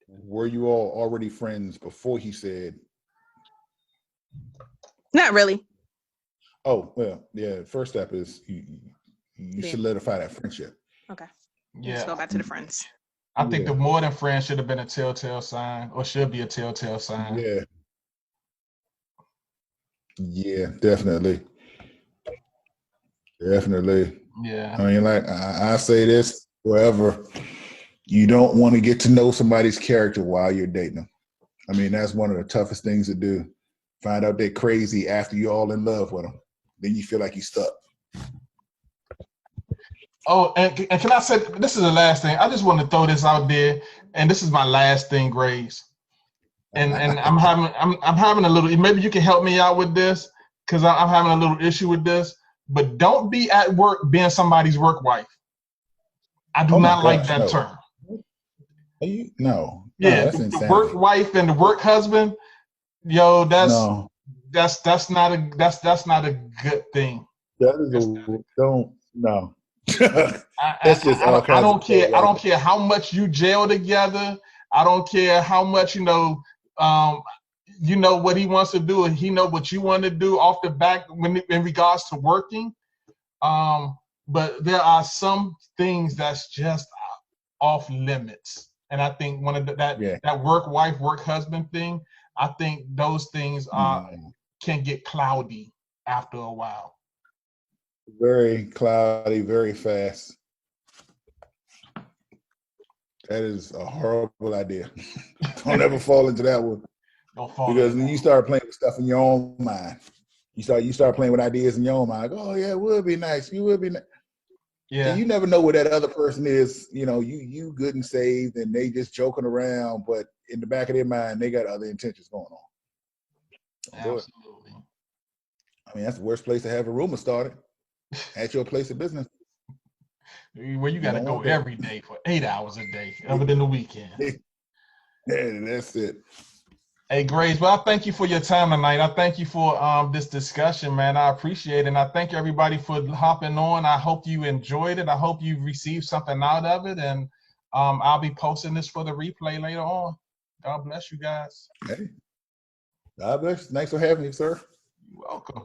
Were you all already friends before he said? Not really. Oh, well, yeah. First step is you solidify that friendship. Okay. Yeah. Let's go back to the friends. I think the more than friends should have been a telltale sign, or should be a telltale sign. Yeah. Yeah, definitely. Definitely. Yeah. I mean, like I say this forever. You don't want to get to know somebody's character while you're dating them. I mean, that's one of the toughest things to do. Find out they're crazy after you're all in love with them. Then you feel like you're stuck. Oh, and can I say, this is the last thing. I just want to throw this out there, and this is my last thing, Grays. And I'm having a little, maybe you can help me out with this, because I'm having a little issue with this. But don't be at work being somebody's work wife. I do not like that term. No. Yeah, that's the work wife and the work husband, yo, that's not a good thing. That is no. I don't care. I don't care how much you jail together. I don't care how much you know what he wants to do, and he know what you want to do off the back in regards to working. But there are some things that's just off limits, and I think one of that work wife, work husband thing. I think those things can get cloudy after a while. Very cloudy, very fast. That is a horrible idea. Don't ever fall into that one. Because when you start playing with stuff in your own mind, you start playing with ideas in your own mind. Like, oh yeah, it would be nice. You would be nice. Yeah. And you never know where that other person is. You know, you good and saved, and they just joking around, but in the back of their mind, they got other intentions going on. Absolutely. I mean, that's the worst place to have a rumor started. At your place of business. Where you got to go every day for 8 hours a day, other than the weekend. Yeah, that's it. Hey, Grays, well, I thank you for your time tonight. I thank you for this discussion, man. I appreciate it. And I thank everybody for hopping on. I hope you enjoyed it. I hope you received something out of it. And I'll be posting this for the replay later on. God bless you guys. Hey. God bless. Thanks for having me, sir. You're welcome.